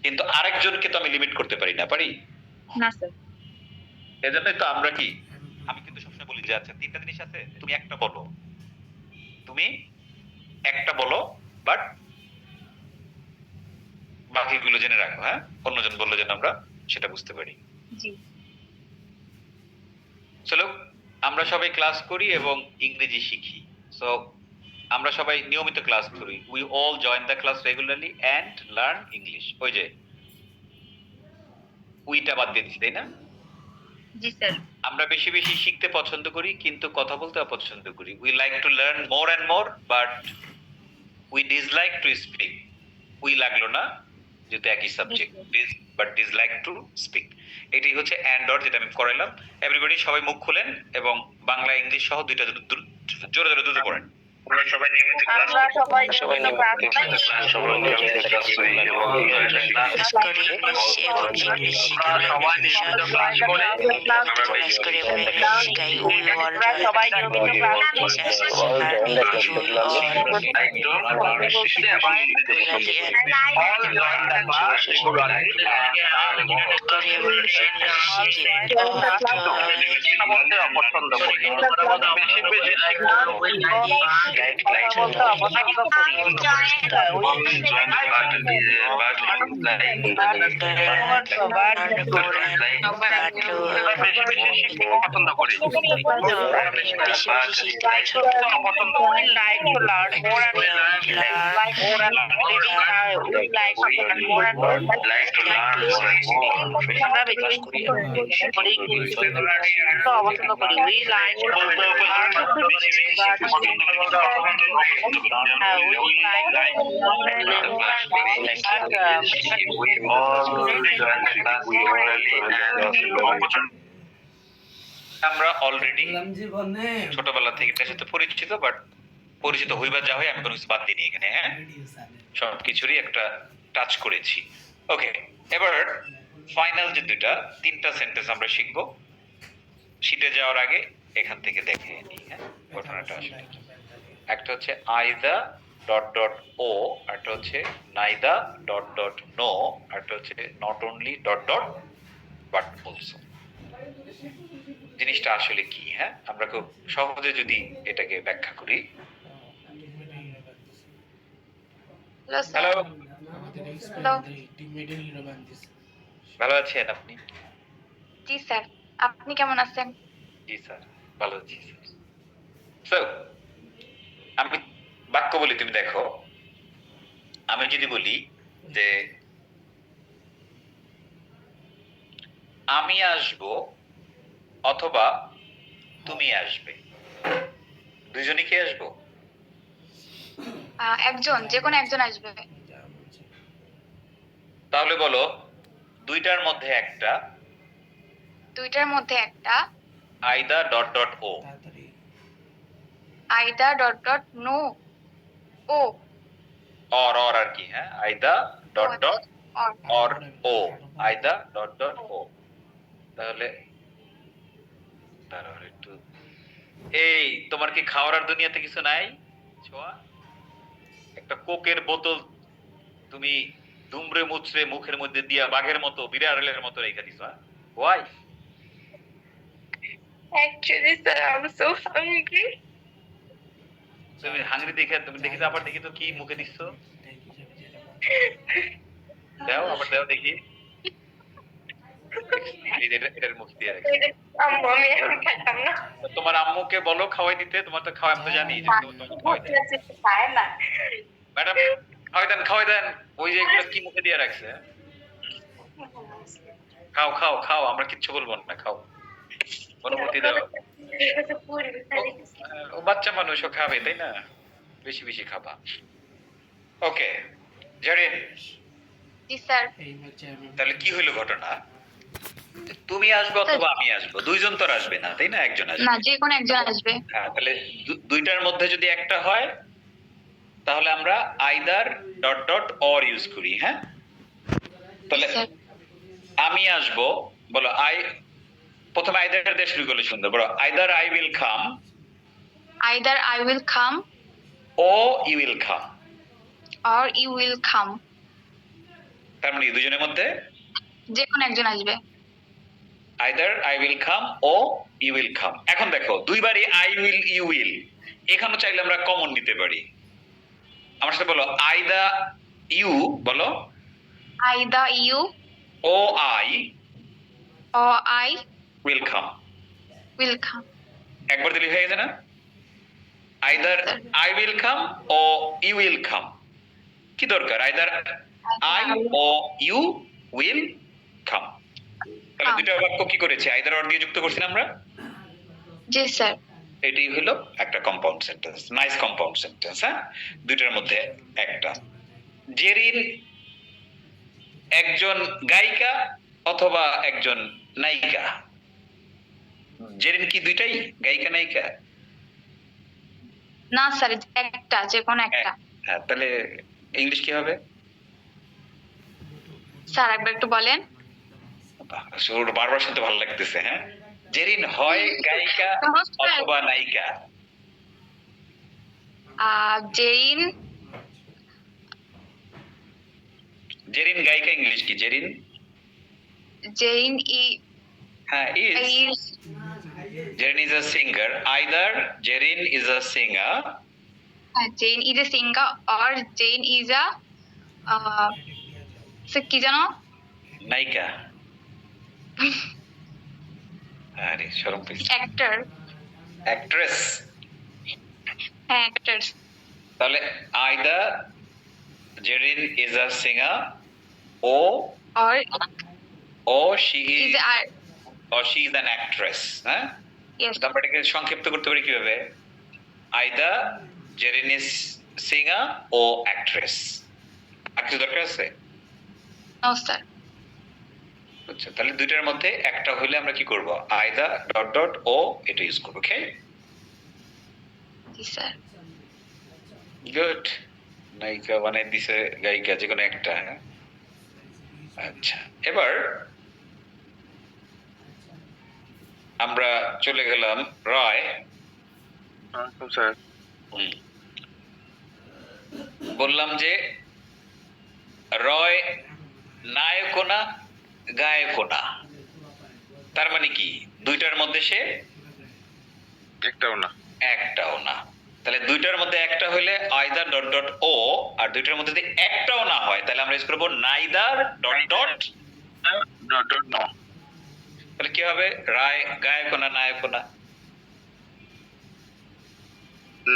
Speaker 1: কিন্তু আরেকজনকে তো আমি লিমিট করতে পারি না, পারি?
Speaker 5: না স্যার।
Speaker 1: এজন্যই তো আমরা কি, আমি কিন্তু সবসময় বলি যে আচ্ছা, তিনটা জিনিস আছে, তুমি একটা বলো, তুমি একটা বলো, বাট বাকিগুলো জেনে রাখো, হ্যাঁ, অন্যজন বললো যেন আমরা সেটা বুঝতে পারি।
Speaker 5: জি।
Speaker 1: চলো, আমরা সবাই ক্লাস করি এবং ইংরেজি শিখি। সো আমরা সবাই নিয়মিত ক্লাস করি, we all join the class regularly and learn English. ওই যে উইটা বাদ দিয়ে দিচ্ছি, তাই না?
Speaker 5: জি স্যার।
Speaker 1: আমরা বেশি বেশি শিখতে পছন্দ করি কিন্তু কথা বলতে অপছন্দ করি। We like to learn more and more but we dislike to speak. We লাগলো না, যেহেতু একই subject, but dislike to speak. এটাই হচ্ছে অ্যান্ড অর, যেটা আমি করাইলাম। এভরিবডি সবাই মুখ খুলেন এবং বাংলা ইংলিশ সহ দুইটা জোরে জোরে দুটো পড়েন।
Speaker 4: আমরা সবাই নিয়মিত ক্লাস করি, সবাই নিয়মিত ক্লাস করি এবং ক্লাস করি এবং ইংলিশ শিখি, সবাই নিয়মিত ক্লাস করে ক্লাস করি এবং ইংলিশ শিখাই। উই অল সবাই নিয়মিত ক্লাস পছন্দ করি, বেশি বেশি পছন্দ করি।
Speaker 1: আমরা অলরেডি ছোটবেলা থেকে এটার সাথে পরিচিত, বাট পরিচিত হইবা যা হয়, আমি কোনো কিছু বাদ দিইনি এখানে, হ্যাঁ, সবকিছুরই একটা টাচ করেছি। ওকে, এবার ফাইনাল যে দুটা তিনটা সেন্টেন্স আমরা শিখবো, শীটে যাওয়ার আগে এখান থেকে দেখে নিই হ্যাঁ ঘটনাটা আসলে কি। একটা হচ্ছে আইদা ডট ডট ও, একটা হচ্ছে নাইদা ডট ডট নো, একটা হচ্ছে not only dot dot but also. জিনিসটা আসলে কি হ্যাঁ, আমরা খুব সহজে যদি এটাকে ব্যাখ্যা করি। হ্যালো, ভালো আছেন আপনি?
Speaker 7: জি স্যার, আপনি কেমন আছেন?
Speaker 1: জি স্যার, ভালো আছি স্যার। সো আমি বাক্য বলি, তুমি দেখো। আমি যদি বলি যে আমি আসবো অথবা তুমি আসবে, দুইজনই কি আসবো?
Speaker 7: একজন, যে কোনো একজন আসবে।
Speaker 1: তাহলে বলো দুইটার মধ্যে একটা
Speaker 7: দুইটার মধ্যে একটা
Speaker 1: আইদা ডট ডট ও,
Speaker 7: আইদা ডট ডট নো ও
Speaker 1: অর আর কি হ্যাঁ, either dot dot
Speaker 7: or
Speaker 1: or ও, আইদা ডট ডট ও। তাহলে দাঁড়াও একটু, এই তোমার কি খাওয়ার আর দুনিয়াতে কিছু নাই? ছোঁয়া, একটা কোকের বোতল তুমি দুমড়ে মুচড়ে মুখের মধ্যে দিয়া বাঘের মতো বিড়ালের মতো রেখে দিছো, হ্যাঁ? Why?
Speaker 7: Actually sir I am so hungry.
Speaker 1: তুমি হাঙ্গরি দেখে তুমি দেখি আবার দেখি তো কি মুখে দিছো, দাও আবার দাও দেখি। এটার মুখ দিয়ে রাখছি।
Speaker 7: আম্মু আমি এখন খাইতাম না।
Speaker 1: তোমার আম্মুকে বলো খাওয়াই দিতে, তোমার তো খাওয়া আমি তো জানি যে তোমার খাওয়াই দেন।
Speaker 7: খায় না।
Speaker 1: ম্যাডাম খাওয়াই দেন, ওই যে এগুলো কি মুখে দিয়ে রাখছে। খাও খাও খাও, আমরা কিচ্ছু বলবো না, খাও, অনুমতি দাও। ও বাচ্চা মানুষ, ও খাবে তাই না, বেশি বেশি খাবা। ওকে জারিন,
Speaker 7: জি স্যার।
Speaker 1: তাহলে কি হইলো ঘটনা? তুমি আসবে অথবা আমি আসবো, দুইজন তো আর আসবে না তাই না, একজন আসবে।
Speaker 7: না, যে কোনো একজন আসবে।
Speaker 1: হ্যাঁ, তাহলে দুইটার মধ্যে যদি একটা হয় তাহলে আমরা either dot dot or use করি হ্যাঁ। তাহলে
Speaker 7: স্যার,
Speaker 1: আমি আসবো, বলো আই, প্রথমে আইদার দিয়ে শুরু করলে সুন্দর, বলো either I will come,
Speaker 7: either I will come
Speaker 1: O you will come.
Speaker 7: Or you will come.
Speaker 1: তার মানে দুজনের মধ্যে
Speaker 7: যে কোনো একজন আসবে।
Speaker 1: Either I will come O you will come. এখন দেখো দুইবারই আই উইল ইউ উইল, এখানে চাইলে আমরা কমন নিতে পারি। আমার সাথে বলো আইদা ইউ, বলো
Speaker 7: either you
Speaker 1: or I
Speaker 7: or I
Speaker 1: will come.
Speaker 7: Will come.
Speaker 1: একবার দিলে হয়ে গেছে না? Either I will come O you will come. কি দরকার? Either I or you will come. তাহলে দুটো বাক্য কি করেছি, আইদার অর দিয়ে যুক্ত করছি না আমরা।
Speaker 7: জি স্যার।
Speaker 1: এটাই হলো একটা compound sentence, nice compound sentence হ্যাঁ। দুইটার মধ্যে একটা। জেরিন একজন গায়িকা অথবা একজন নায়িকা। জেরিন কি দুইটাই গায়িকা নায়িকা?
Speaker 7: না স্যার, একটা, যে কোনো একটা।
Speaker 1: হ্যাঁ, তাহলে ইংলিশ কি হবে?
Speaker 7: স্যার একবার একটু বলেন।
Speaker 1: ওর বারবার শুনতে ভালো লাগতেছে হ্যাঁ। জেরিন হয় গায়িকা অথবা নায়িকা।
Speaker 7: জেরিন।
Speaker 1: জেরিন গায়িকা ইংলিশ কি? জেরিন
Speaker 7: জেরিন
Speaker 1: হ্যাঁ is. Jaren is a singer. Either Jaren is a singer
Speaker 7: Jen is a singer or Jen is a কি জানো,
Speaker 1: নায়িকা। আরে শরম পেয়েছি।
Speaker 7: অ্যাক্টর।
Speaker 1: অ্যাক্ট্রেস।
Speaker 7: হ্যাঁ, অ্যাক্টরস।
Speaker 1: তাহলে either Jaren is a singer or she is an actress হ্যাঁ।
Speaker 7: Yes.
Speaker 1: আমরা এটাকে সংক্ষিপ্ত করতে পারি কিভাবে? either Jaren is singer or actress। আর কিছু দরকার আছে?
Speaker 7: No sir.
Speaker 1: আচ্ছা, তাহলে দুইটার মধ্যে একটা হইলে আমরা কি করব? আইদা ডট ডট ও এটা ইউজ করব। ওকে,
Speaker 7: জি স্যার।
Speaker 1: গুড। নায়িকা বানাই দিছে গায়িকা, যে কোনো একটা হ্যাঁ। আচ্ছা, এবার আমরা চলে গেলাম রয়।
Speaker 6: স্যার
Speaker 1: বললাম যে রয় নায়কও না গায়কও না, তার মানে কি দুইটার মধ্যে সে
Speaker 6: একটাও না।
Speaker 1: একটাও না। তাহলে দুইটার মধ্যে একটা হইলে আইদার ডট ডট ও, আর দুইটার মধ্যে যদি একটাও না হয় তাহলে আমরা ইউজ করবো neither dot dot
Speaker 6: dot dot no.
Speaker 1: তাহলে কি হবে? রায় গায়কও না নায়কও না।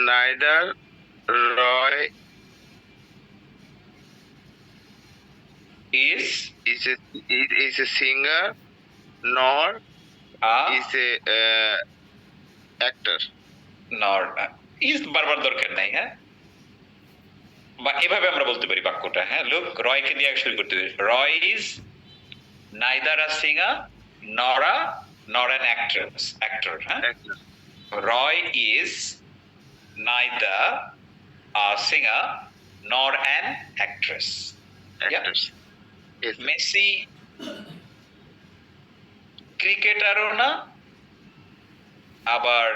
Speaker 6: Neither Roy
Speaker 1: is
Speaker 6: is a singer nor
Speaker 1: a
Speaker 6: is a actor.
Speaker 1: নর ইজ বারবার দরকার নাই, হ্যাঁ, বা এভাবে আমরা বলতে পারি বাক্যটা। হ্যাঁ, লোক রয়কে দিয়ে শুরু করতে পারি। Roy is neither a singer nor an actor. হ্যাঁ,
Speaker 6: Actor.
Speaker 1: Roy is neither a singer nor an actress.
Speaker 6: Actors. Yes.
Speaker 1: Messi ক্রিকেটারও না, আবার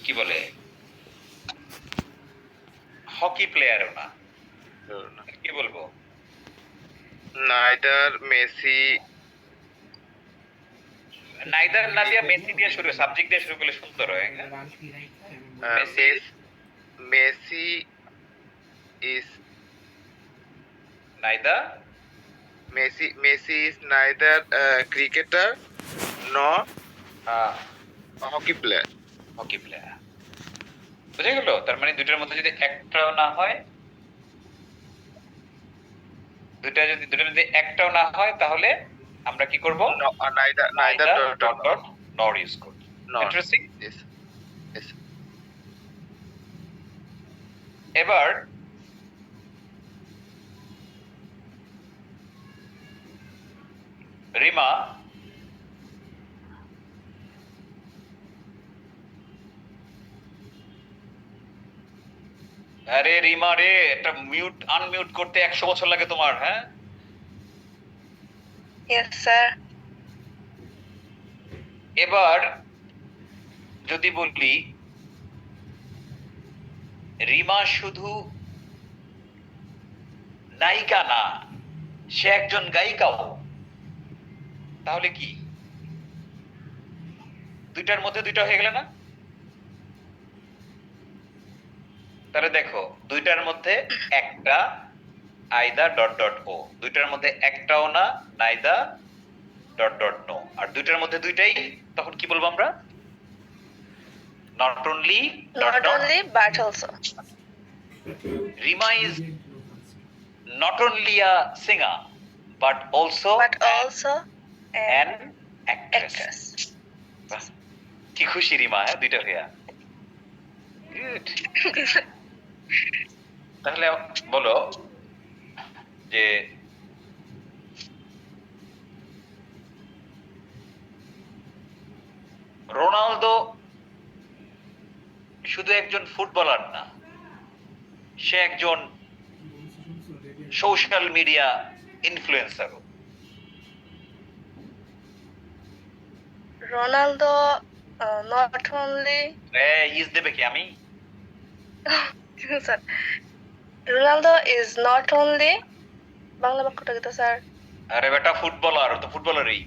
Speaker 1: কি বলে হকি প্লেয়ারও না। কি বলবো?
Speaker 6: Neither Messi
Speaker 1: নাইদার না দিয়া মেসি দিয়ে শুরু, সাবজেক্ট দিয়ে শুরু করলে সুন্দর হয়। হ্যাঁ?
Speaker 6: Messi is
Speaker 1: neither
Speaker 6: Messi is neither a cricketer nor a hockey player.
Speaker 1: Hockey player. বুঝে গেল? তার মানে দুইটার মধ্যে যদি একটাও না হয়, দুইটার মধ্যে একটাও না হয় তাহলে আমরা কি করব?
Speaker 6: No, neither dot
Speaker 1: dot
Speaker 6: dot
Speaker 1: dot নর ইউজ করব।
Speaker 6: nor.
Speaker 1: ইন্টারেস্টিং।
Speaker 6: Yes. Yes.
Speaker 1: এবার রিমা আরে রিমা রে, একটা মিউট আনমিউট করতে 100 বছর লাগে তোমার। হ্যাঁ,
Speaker 2: ইয়েস স্যার।
Speaker 1: এবার যদি বলি রিমা শুধু নায়িকা না, সে একজন গায়িকাও, তাহলে কি দুইটার মধ্যে দুইটা হয়ে গেল না? তাহলে দেখো দুইটার মধ্যে একটা আইদার ডট ডট ও, দুইটার মধ্যে একটাও না নাইদার ডট ডট নো, আর দুইটার মধ্যে দুইটাই, তখন কি বলবো আমরা? Not only dot
Speaker 2: not
Speaker 1: dot.
Speaker 2: Only but also.
Speaker 1: Rima is not only a singer but also
Speaker 2: but also
Speaker 1: an actress.
Speaker 2: actress.
Speaker 1: বাহ, কি খুশি রিমা, হ্যাঁ, দুইটা হইয়া। Good. তাহলে বলো যে রোনালদো শুধু একজন ফুটবলার না, সে একজন সোশ্যাল মিডিয়া ইনফ্লুয়েন্সারও।
Speaker 2: রোনালদো নট অনলি
Speaker 1: ইজ দেবে কি আমি?
Speaker 2: Sir, Ronaldo is not only, Bangla বাক্যটা কি তো স্যার?
Speaker 1: আরে বেটা ফুটবলার, তো ফুটবলারই।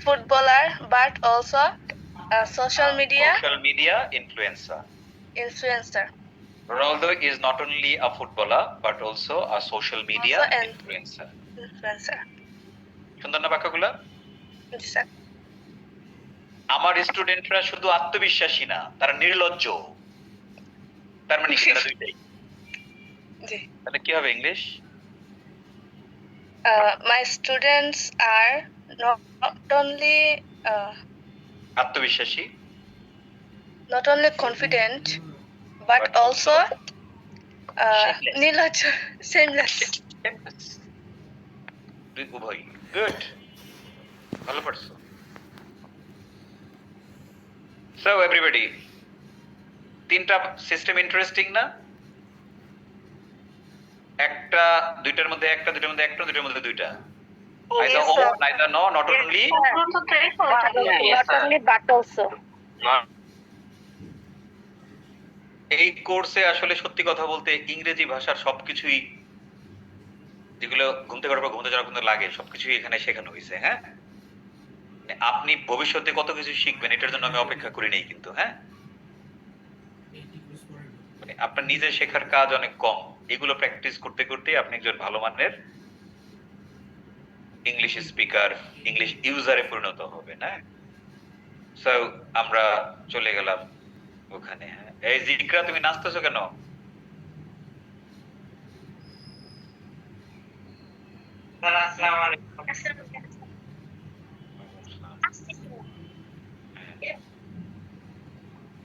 Speaker 2: Footballer but also social media
Speaker 1: social media influencer.
Speaker 2: Influencer.
Speaker 1: Ronaldo is not only a footballer but also a social media
Speaker 2: Also an
Speaker 1: influencer.
Speaker 2: Influencer.
Speaker 1: সুন্দর না বাক্যগুলা?
Speaker 2: জি স্যার।
Speaker 1: আমার স্টুডেন্টরা শুধু আত্মবিশ্বাসী না, তারা নির্লজ্জ। তার মানে কি তারা দুইটাই?
Speaker 2: জি।
Speaker 1: তাহলে কি হবে English?
Speaker 2: My students are not only
Speaker 1: আত্মবিশ্বাসী,
Speaker 2: not only confident but also
Speaker 1: shameless.
Speaker 2: নির্লজ্জ, shameless.
Speaker 1: দুই উভয়। গুড, ভালো পারছো। সো এভরিবডি, তিনটা সিস্টেম ইন্টারেস্টিং না? একটা দুইটার মধ্যে একটা, দুইটার মধ্যে একটা, দুইটার মধ্যে দুইটা। Neither
Speaker 2: Yes,
Speaker 1: O,
Speaker 2: sir.
Speaker 1: neither no, not only.
Speaker 2: Not only but also.
Speaker 1: এই কোর্সে আসলে সত্যি কথা বলতে ইংরেজি ভাষার সবকিছুই যেগুলো ঘুম থেকে ওঠার পর ঘুমোতে যাওয়ার কিন্তু লাগে সবকিছুই এখানে শেখানো হয়েছে, হ্যাঁ? মানে আপনি ভবিষ্যতে কত কিছু শিখবেন এটার জন্য আমি অপেক্ষা করি নাই কিন্তু, হ্যাঁ? মানে আপনার নিজের শেখার কাজ অনেক কম। এগুলো প্র্যাকটিস করতে করতে আপনি একজন ভালো মানের ইংলিশ স্পিকার, ইংলিশ ইউজারে পরিণত হবেন, হ্যাঁ? সো আমরা চলে গেলাম ওখানে, হ্যাঁ? এই জিকরা তুমি নাচতেছো কেন?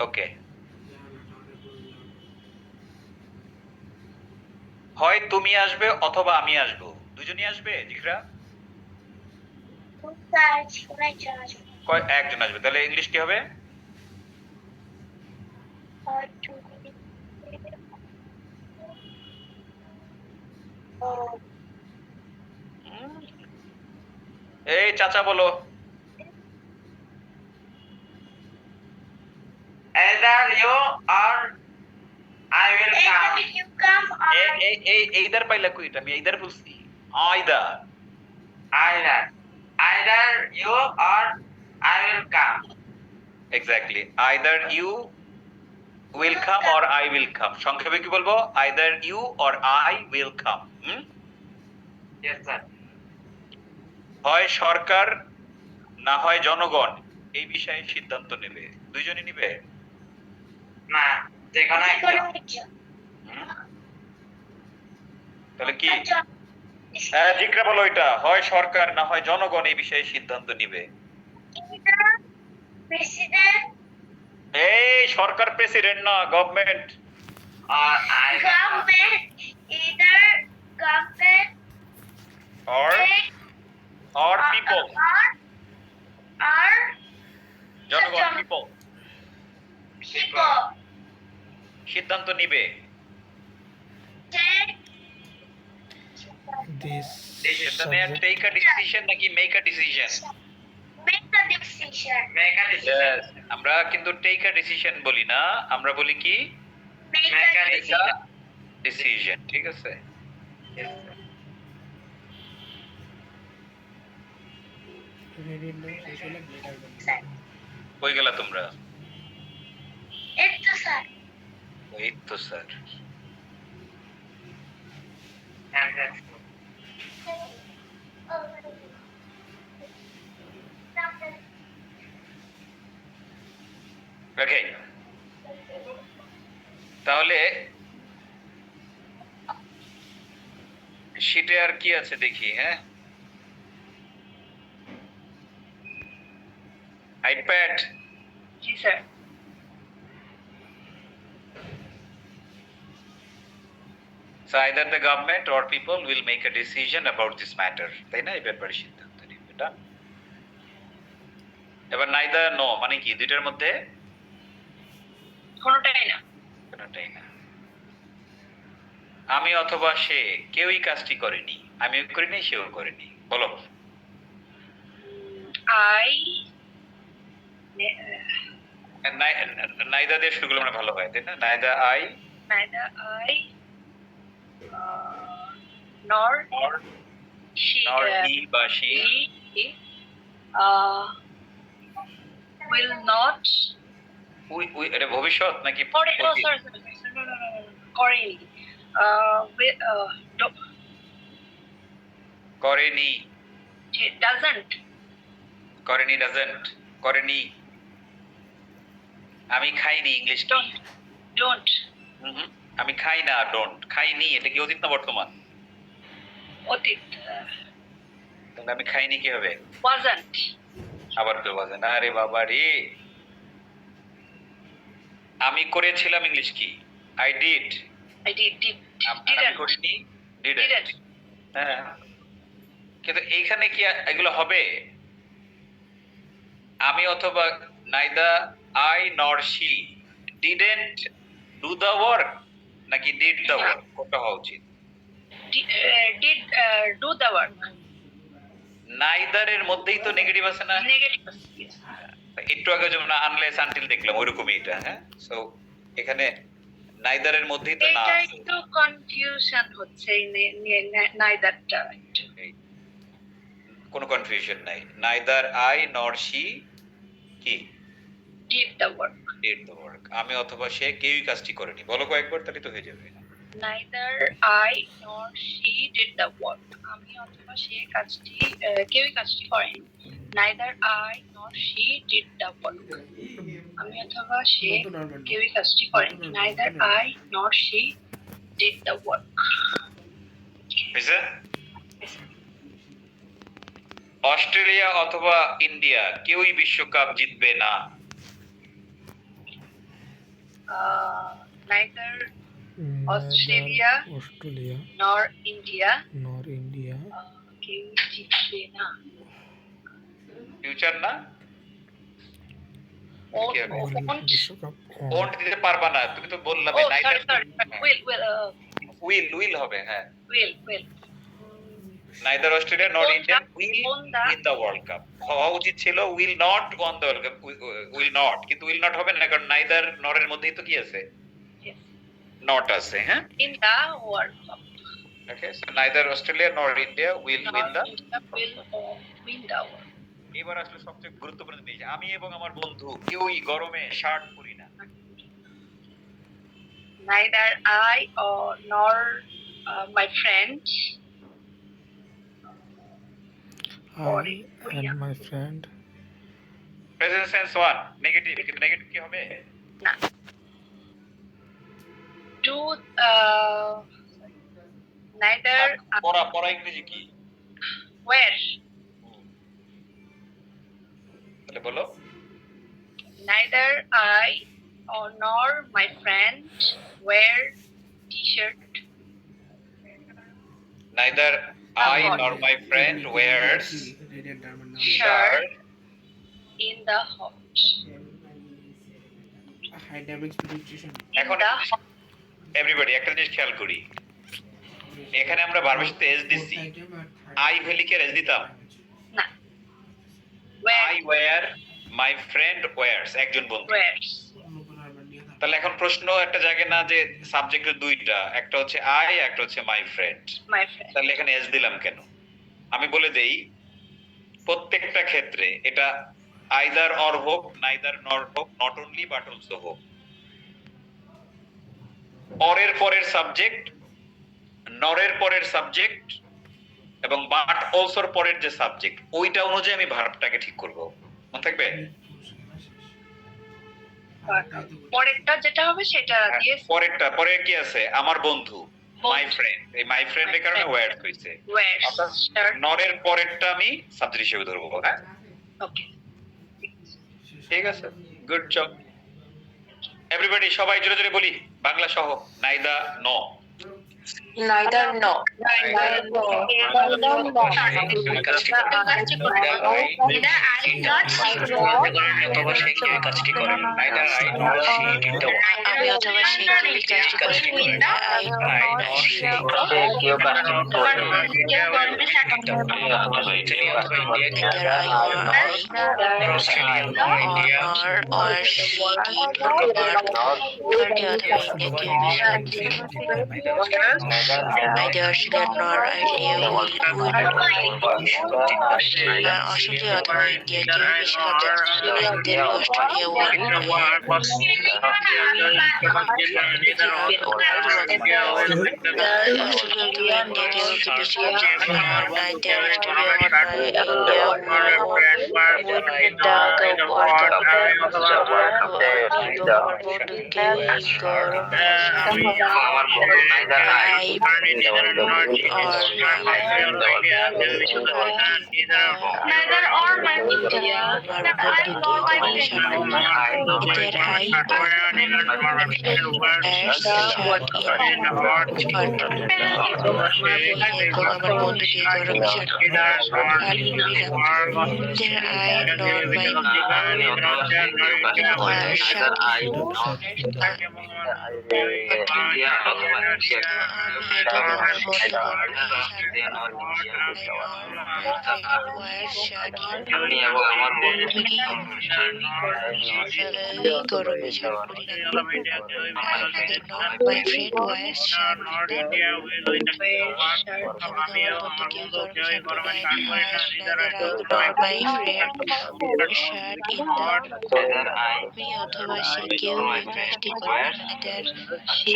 Speaker 1: ওকে, হয় তুমি আসবে অথবা আমি আসবো, দুজনই আসবে জিকরা? একজন আসবে, তাহলে ইংলিশ কি হবে? এই চাচা বলো।
Speaker 8: Either you or I will come.
Speaker 1: Either পাইলা কইটা আমি এইদার বলছি, either.
Speaker 8: Either you or I will come.
Speaker 1: Exactly, either you will come or I will come. সংক্ষেপে কি বলবো? Either you or I will come.
Speaker 8: Yes, sir.
Speaker 1: হয় সরকার না হয় জনগণ এই বিষয়ে সিদ্ধান্ত নেবে, দুইজনই নিবে?
Speaker 8: না, যেকোনো একটা।
Speaker 1: তাহলে কি? হ্যাঁ জিকরা বলো এটা, হয় সরকার না হয় জনগণ এই বিষয়ে সিদ্ধান্ত নিবে। এই সরকার প্রেসিডেন্ট না, government.
Speaker 8: Or I
Speaker 1: or people, জনগণ, people সিদ্ধান্ত নিবে।
Speaker 3: This
Speaker 1: টেক আ ডিসিশন নাকি make a decision?
Speaker 8: make a decision.
Speaker 1: আমরা কিন্তু টেক আ ডিসিশন বলি না, আমরা বলি কি
Speaker 8: Make a decision.
Speaker 1: ডিসিশন, ঠিক আছে? কই গেলা তোমরা? এই তো স্যার। ওকে, তাহলে শীটে আর কি আছে দেখি, হ্যাঁ? IPad.
Speaker 2: G sir.
Speaker 1: So either the government or people will make a decision about this matter. তাই না? এই ব্যাপারে সিদ্ধান্ত নিবে এটা। এবার neither no মানে কি? দুইটার মধ্যে
Speaker 2: কোনোটাই না।
Speaker 1: কোনোটাই না। আমি অথবা সে কেউই কাজটি করেনি, আমিও করিনি সেও করেনি। বলো।
Speaker 2: আই
Speaker 1: neither দিয়ে শুরু করলে মানে ভালো হয়, তাই না? neither I
Speaker 2: nor she
Speaker 1: he বা she
Speaker 2: will not
Speaker 1: এটা ভবিষ্যৎ নাকি? করেনি,
Speaker 2: doesn't
Speaker 1: করেনি, doesn't, করেনি। আমি খাইনি, ইংলিশ কি?
Speaker 2: don't
Speaker 1: আমি খাই না, ডোন্ট। খাইনি এটা কি অতীত না বর্তমান?
Speaker 2: অতীত।
Speaker 1: তাহলে আমি খাইনি কি হবে?
Speaker 2: wasn't
Speaker 1: আবার তো বাজে না, আরে বাবা রে। আমি করেছিলাম, ইংলিশ কি? I did।
Speaker 2: I didn't
Speaker 1: আমি করিনি, didn't। হ্যাঁ, কিন্তু এইখানে কি এগুলো হবে? আমি অথবা neither I nor she didn't do the work নাকি did the work, কোনটা হওয়া উচিত?
Speaker 2: did do the work।
Speaker 1: নাইদারের মধ্যেই তো নেগেটিভ আছে না?
Speaker 2: নেগেটিভ
Speaker 1: একটু আগে যেমন আনলেস আনটিল দেখলাম ওইরকমই এটা, হ্যাঁ। সো এখানে নাইদারের মধ্যেই তো না
Speaker 2: এটা
Speaker 1: আছে।
Speaker 2: একটু কনফিউশন হচ্ছে এই নাইদারটা
Speaker 1: কোনো কনফিউশন নাই। নাইদার আই নর শি কি
Speaker 2: did the work.
Speaker 1: Did the work. আমি অথবা সে কেউই কাজটি করেনি। বলো কয়েকবার, তাহলে তো হয়ে যাবে।
Speaker 2: Neither I nor she did the work. আমি অথবা সে কাজটি কেউই কাজটি করেনি। Neither I nor she did the work. আমি অথবা সে কেউই কাজটি করেনি। Neither I nor she did the work.
Speaker 1: বুঝছেন? অস্ট্রেলিয়া অথবা ইন্ডিয়া কেউই বিশ্বকাপ জিতবে না।
Speaker 2: Neither Australia
Speaker 3: Australia
Speaker 2: nor India
Speaker 3: নর ইন্ডিয়া
Speaker 2: কেউ জিতবে না।
Speaker 1: ফিউচার না? কি হবে?
Speaker 2: Won't.
Speaker 3: বিশ্বকাপ
Speaker 1: ওন্ট দিতে পারবা না, তুমি তো বললাম
Speaker 2: Oh,
Speaker 1: নাইদার।
Speaker 2: sorry.
Speaker 1: উইল হবে, হ্যাঁ।
Speaker 2: Will.
Speaker 1: Neither Australia not
Speaker 2: Won
Speaker 1: India
Speaker 2: the-
Speaker 1: will
Speaker 2: won the-
Speaker 1: win the world cup. হওয়া উচিত ছিল will not one the world cup, will not, কিন্তু উইল নট হবে না, কারণ নাইদার নরের মধ্যেই তো কি আছে?
Speaker 2: Yes.
Speaker 1: নট আছে, হ্যাঁ।
Speaker 2: In the World Cup.
Speaker 1: Okay, so neither Australia nor India will win the.
Speaker 2: will win the war.
Speaker 1: এবার আসলে সবচেয়ে গুরুত্বপূর্ণ জিনিস, আমি এবং আমার বন্ধু কেউই গরমে শার্ট পরি না।
Speaker 2: Neither I or nor my friend
Speaker 3: I and my friend
Speaker 1: present sense one negative, কিন্তু নেগেটিভ কি হবে?
Speaker 2: do neither
Speaker 1: পড়া ইংরেজি কি?
Speaker 2: wear
Speaker 1: তাহলে বলো।
Speaker 2: neither I or nor my friend wear t-shirt
Speaker 1: Neither I nor my friend wears
Speaker 2: shirt in the hot
Speaker 1: এখন
Speaker 2: the
Speaker 1: everybody একটা জিনিস খেয়াল করি, এখানে আমরা ভার্বের সাথে এস দিছি, আই ভ্যালিকে এস দিতাম।
Speaker 2: না wear
Speaker 1: I wear, my friend wears, একজন বন্ধু।
Speaker 2: wears
Speaker 1: তাহলে এখন প্রশ্ন একটা জায়গায় না যে সাবজেক্টের দুইটা, একটা হচ্ছে আই, একটা হচ্ছে মাই ফ্রেন্ড,
Speaker 2: my friend
Speaker 1: তাহলে এখানে এস দিলাম কেন? আমি বলে দেই, প্রত্যেকটা ক্ষেত্রে এটা আইদার অর হোক, নাইদার নর হোক, নট অনলি বাট অলসো হোক, অরের পরের সাবজেক্ট, নরের পরের সাবজেক্ট এবং বাট অলসোর পরের যে সাবজেক্ট, ওইটা অনুযায়ী আমি ভার্বটাকে ঠিক করব। মনে থাকবে?
Speaker 2: পরেরটা যেটা হবে সেটা দিয়ে
Speaker 1: পরেরটা, পরে কি আছে? আমার বন্ধু, মাই ফ্রেন্ড। এই মাই ফ্রেন্ডের কারণে ওয়্যার হইছে।
Speaker 2: wears shirt
Speaker 1: নরের পরেরটা আমি সাবজেক্ট হিসেবে ধরবো, হ্যাঁ।
Speaker 2: okay
Speaker 1: ঠিক আছে, গুড জব এভরিবডি। সবাই জোরে জোরে বলি বাংলা সহ, নাইদা নো।
Speaker 7: Neither no. আমি অথবা সে কেউই কাজটি করে না। Neither I or she did the work. Neither Australia nor India will Australia অথবা ইন্ডিয়া কেউ বিশ্বকাপ জিতবে না। Australia
Speaker 8: Neither or my India.
Speaker 7: আমার বন্ধুকে গরম শার্ট হেঁটে যাওয়া বন্ধ করো। 7. I nor my friend wear shirt in গরমে শার্ট পরি না। I nor my friend wears shirt in the আমি আমার বন্ধু কেউ গরমে শার্ট পরে না। Neither I nor my friend shirt in the আমি অথবা সে কেউ এই কাজটি করে না। Neither she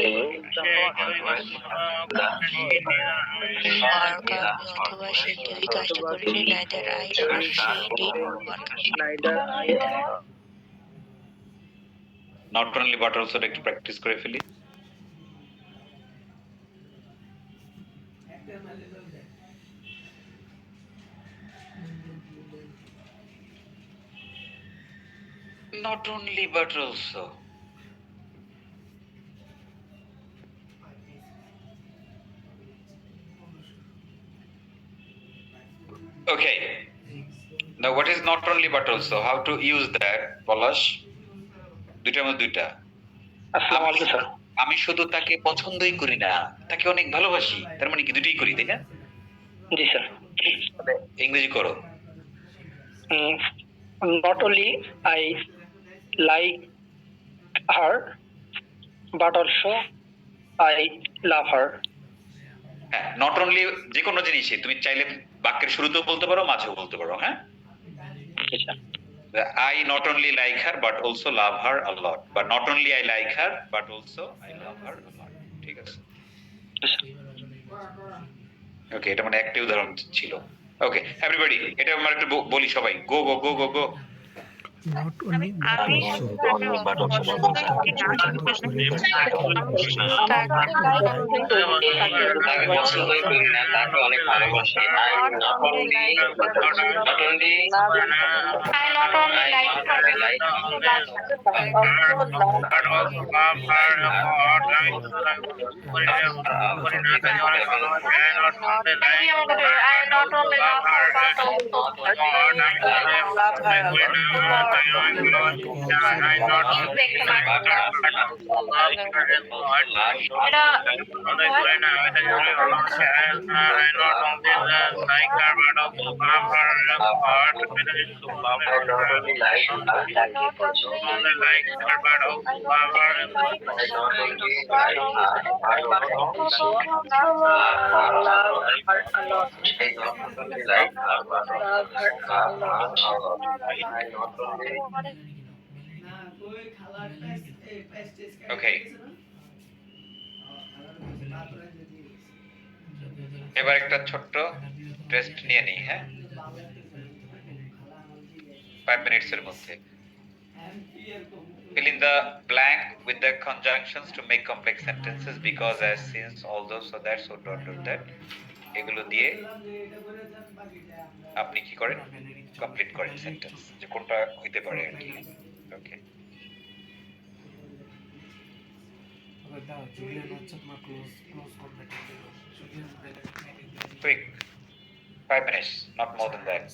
Speaker 7: or আমি অথবা সে কেউ এই কাজটি করেনি। Neither I nor she did work.
Speaker 1: Not only but also একটু প্র্যাকটিস করে ফেলি। Not only but also. Okay. Now what is not only but also? How to use that? Palash? দুইটার মধ্যে দুইটা।
Speaker 9: আসসালামু আলাইকুম স্যার।
Speaker 1: আমি শুধু তাকে পছন্দই করি না, তাকে অনেক ভালোবাসি। তার মানে কি দুটোই করি, তাই না?
Speaker 9: জি স্যার।
Speaker 1: ইংরেজি করো।
Speaker 9: Not only I like her, but also I love her.
Speaker 1: হ্যাঁ, নট অনলি যে কোনো জিনিসই তুমি চাইলে বাক্যের শুরুতেও বলতে পারো, মাঝেও বলতে পারো। হ্যাঁ, I not only like her but also love her a lot, but not only I like her but also I love her a lot. ঠিক আছে। ওকে, এটা মানে একটা উদাহরণ ছিল। ওকে এভরিবডি, এটা আমরা একটু বলি সবাই। গো গো গো গো গো।
Speaker 3: Not only but also.
Speaker 1: ওকে, এবার একটা ছোট্ট টেস্ট নিয়ে নিই। হ্যাঁ, 5 minutes এর মধ্যে। Fill in the blank with the conjunctions to make complex sentences because, as, since, although, so that, so dot dot that এগুলো দিয়ে আপনি কি করেন, কমপ্লিট করেন সেন্টেন্স, যে কোনটা হইতে পারে আর কি। ওকে, quick, 5 minutes, not more than that.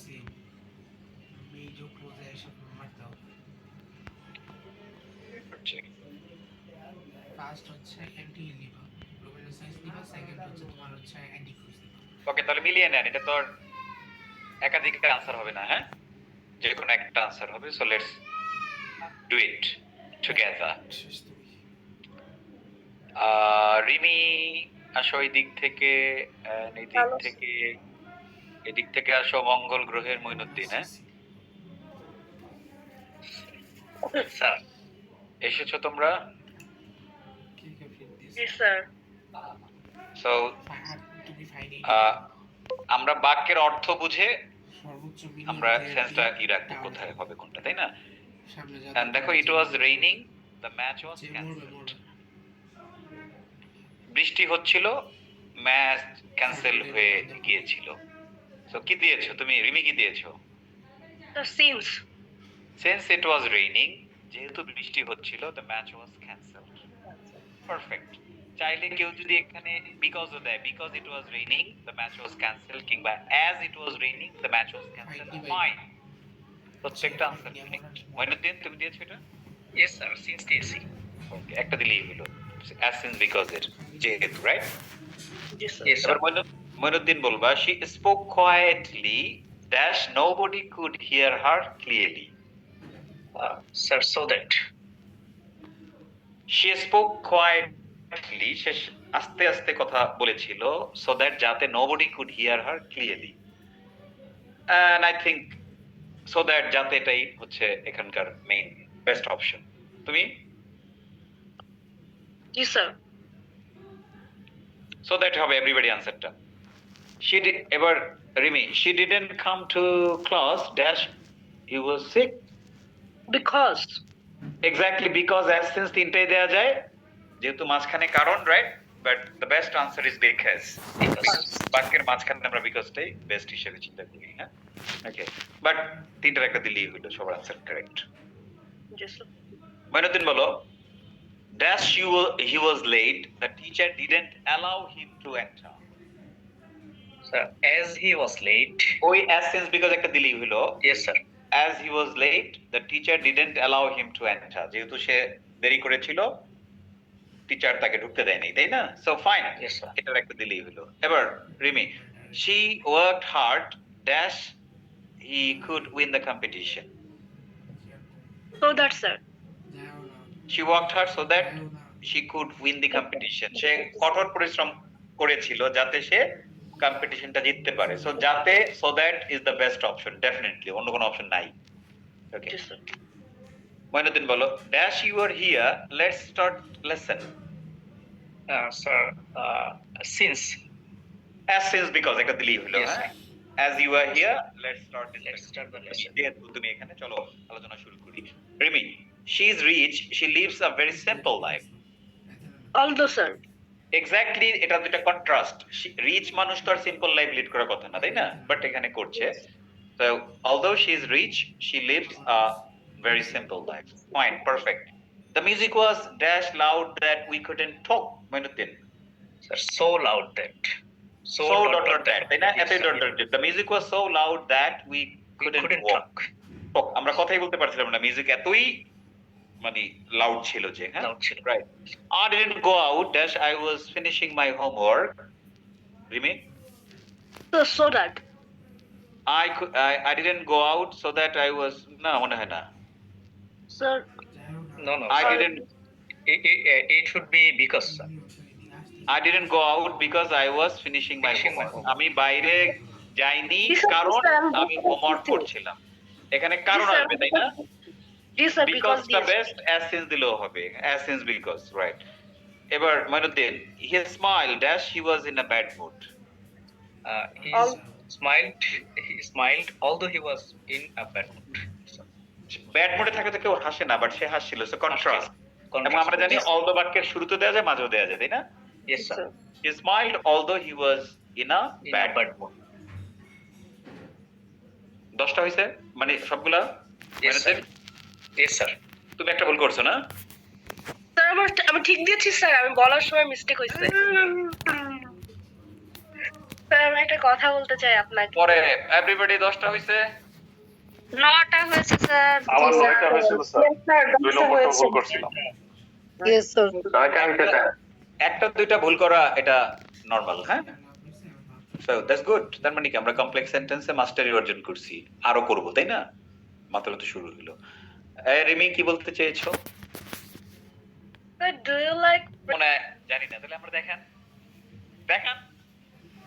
Speaker 1: ওকে, তাহলে মিলিয়ে নেন। এটা তো একাধিক আনসার হবে না। হ্যাঁ, যে কোনো একটা আনসার হবে। So let's do it together. Rimi আসো এই দিক থেকে, এদিক থেকে আসো। মঙ্গল গ্রহের মঈনুদ্দিন। হ্যাঁ স্যার, এসেছো তোমরা? সো আমরা বাক্যের অর্থ বুঝে আমরা সেন্সটা কি রাখবো, কোথায় হবে কোনটা, তাই না? দেখো, it was raining, the match was cancelled. বৃষ্টি হচ্ছিল, ম্যাচ ক্যান্সেল হয়ে গিয়েছিল। সো কি দিয়েছো তুমি রিমি, কি দিয়েছো? সিন্স ইট ওয়াজ রেইনিং, যেহেতু বৃষ্টি হচ্ছিল, the match was cancelled. Perfect. চাইলে কেউ যদি এখানে বিকজ ও দেয়, because it was raining the match was cancelled, কিংবা as it was raining the match was cancelled, fine. প্রত্যেকটা আনসার কারেক্ট। মঈনুদ্দিন, তুমি দিয়েছো এটা?
Speaker 9: ইয়েস স্যার, সিন্স দিয়েছি।
Speaker 1: ওকে, একটা দিলেই হলো। অ্যাজ, সিন্স, বিকজ এর যেহেতু, রাইট?
Speaker 9: Yes, sir.
Speaker 1: এবার মইনুদ্দিন বলবা she spoke quietly dash nobody could hear her clearly.
Speaker 9: Sir, so that.
Speaker 1: She spoke quietly, সে আস্তে আস্তে কথা বলেছিল so that যাতে nobody could hear her clearly. And I think so that যাতে এটাই হচ্ছে এখানকার মেইন বেস্ট অপশন। তুমি
Speaker 2: জি স্যার।
Speaker 1: so that হবে এভরিবডি আনসারটা। she did এবার Rimi she didn't come to class dash he was sick.
Speaker 2: Because
Speaker 1: Exactly, because as since তিনটাই দেয়া যায় যেহেতু মাঝখানে কারণ, right? But the best answer is because. বাক্যের মাঝখানে আমরা বিকজটাই বেস্ট হিসেবে চিন্তা করি, হ্যাঁ? ওকে, বাট তিনটার একটা দিলেই হইলো, সবার আনসার কারেক্ট। মইনুদ্দিন বলো dash he was late, the teacher didn't allow him to enter.
Speaker 9: Sir, as he was late.
Speaker 1: ওই as since because একটা দিলেই হইলো।
Speaker 9: Yes, sir.
Speaker 1: As he was late, the teacher didn't allow him to enter. যেহেতু সে দেরি করেছিল, teacher তাকে ঢুকতে দেয়নি, তাই না? So fine.
Speaker 9: Yes, sir.
Speaker 1: এটার একটা দিলেই হলো। এবার Rimi she worked hard dash he could win the competition.
Speaker 2: So that sir.
Speaker 1: She worked hard so that she could win the competition. সে কঠোর পরিশ্রম করেছিল যাতে সে কম্পিটিশনটা জিততে পারে। সো যাতে so that is the best option definitely, অন্য কোনো অপশন নাই। ওকে,
Speaker 2: Yes sir.
Speaker 1: মইনুদ্দিন বলো dash you are here, let's start lesson.
Speaker 9: Sir, since.
Speaker 1: As since because একটা দিলেই হলো,
Speaker 9: Yes,
Speaker 1: হ্যাঁ? As you are here, let's start this
Speaker 9: Let's start the lesson.
Speaker 1: যেহেতু তুমি এখানে, চলো আলোচনা শুরু করি। Rimi she is rich, she lives a very simple life.
Speaker 2: Although sir.
Speaker 1: Exactly, এটা দুটো কন্ট্রাস্ট। রিচ মানুষ তো আর সিম্পল লাইফ লিড করার কথা না, তাই না? বাট এখানে করছে। So although she is rich, she lives a very simple life. Fine, perfect. The music was dash loud that we couldn't talk. Moinuddin
Speaker 9: Sir, so loud that.
Speaker 1: So dot that, তাই না? এত dot dot. The music was so loud that we couldn't walk. আমরা কথাই বলতে পারছিলাম না, music এতই মানে লাউড ছিল যে, হ্যাঁ?
Speaker 9: Loud ছিল।
Speaker 1: Right. I didn't go out dash I was finishing my homework. Rimi?
Speaker 2: So that.
Speaker 1: I didn't go out so that I was না মনে হয় না।
Speaker 2: Sir.
Speaker 9: No, no.
Speaker 1: I
Speaker 9: sir.
Speaker 1: didn't
Speaker 9: It should be because, sir.
Speaker 1: I didn't go out because I was finishing my homework. আমি বাইরে যাইনি কারণ আমি homework করছিলাম। এখানে কারণ আসবে, তাই না?
Speaker 2: Yes sir,
Speaker 1: Because the
Speaker 2: this.
Speaker 1: best as since দিলেও হবে, as since because, right? এবার Moinuddin he smiled dash he was in a bad mood.
Speaker 9: He
Speaker 2: Al-
Speaker 9: smiled, although he was in a bad mood.
Speaker 1: Bad মুডে থাকে তো কেউ হাসে না, but সে হাসছিল। So contrast. এবং আমরা জানি
Speaker 9: Yes,
Speaker 1: অলদো বাক্যের শুরুতে দেওয়া যায়, মাঝেও দেওয়া যায়, তাই না?
Speaker 9: Yes, sir.
Speaker 1: He smiled although he was in a
Speaker 9: In a
Speaker 1: bad
Speaker 9: bad mood.
Speaker 1: 10টা হইছে মানে সবগুলা?
Speaker 9: Yes, sir.
Speaker 1: Moinuddin,
Speaker 9: Yes, sir.
Speaker 1: তুমি একটা ভুল করছো না?
Speaker 2: স্যার আমি ঠিক দিয়েছি স্যার, আমি বলার সময় মিস্টেক হয়েছে। স্যার আমি একটা কথা বলতে চাই আপনাকে।
Speaker 1: পরে এভরিবডি 10টা হইছে?
Speaker 2: 9টা হয়েছে স্যার।
Speaker 6: আমার 9টা হয়েছিল স্যার, 2 নম্বরটা ভুল করছিলাম।
Speaker 2: Yes sir.
Speaker 6: 9টা হইছে স্যার।
Speaker 1: একটা দুইটা ভুল করা এটা নরমাল, হ্যাঁ? So that's good. তার মানে কি আমরা কমপ্লেক্স সেন্টেন্সে মাস্টারি অর্জন করছি, আরো করব, তাই না? মাত্র তো শুরু হলো। রিমি কি বলতে চেয়েছো?
Speaker 2: স্যার ডু ইউ লাইক
Speaker 1: মনে হয় জানি না, তাহলে আমরা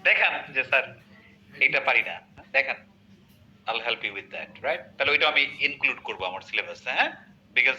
Speaker 1: দেখান যে স্যার এটা পারি না, দেখান। I'll help you with that, right? তাহলে ওইটা আমি ইনক্লুড করব আমার সিলেবাসে, হ্যাঁ? বিকজ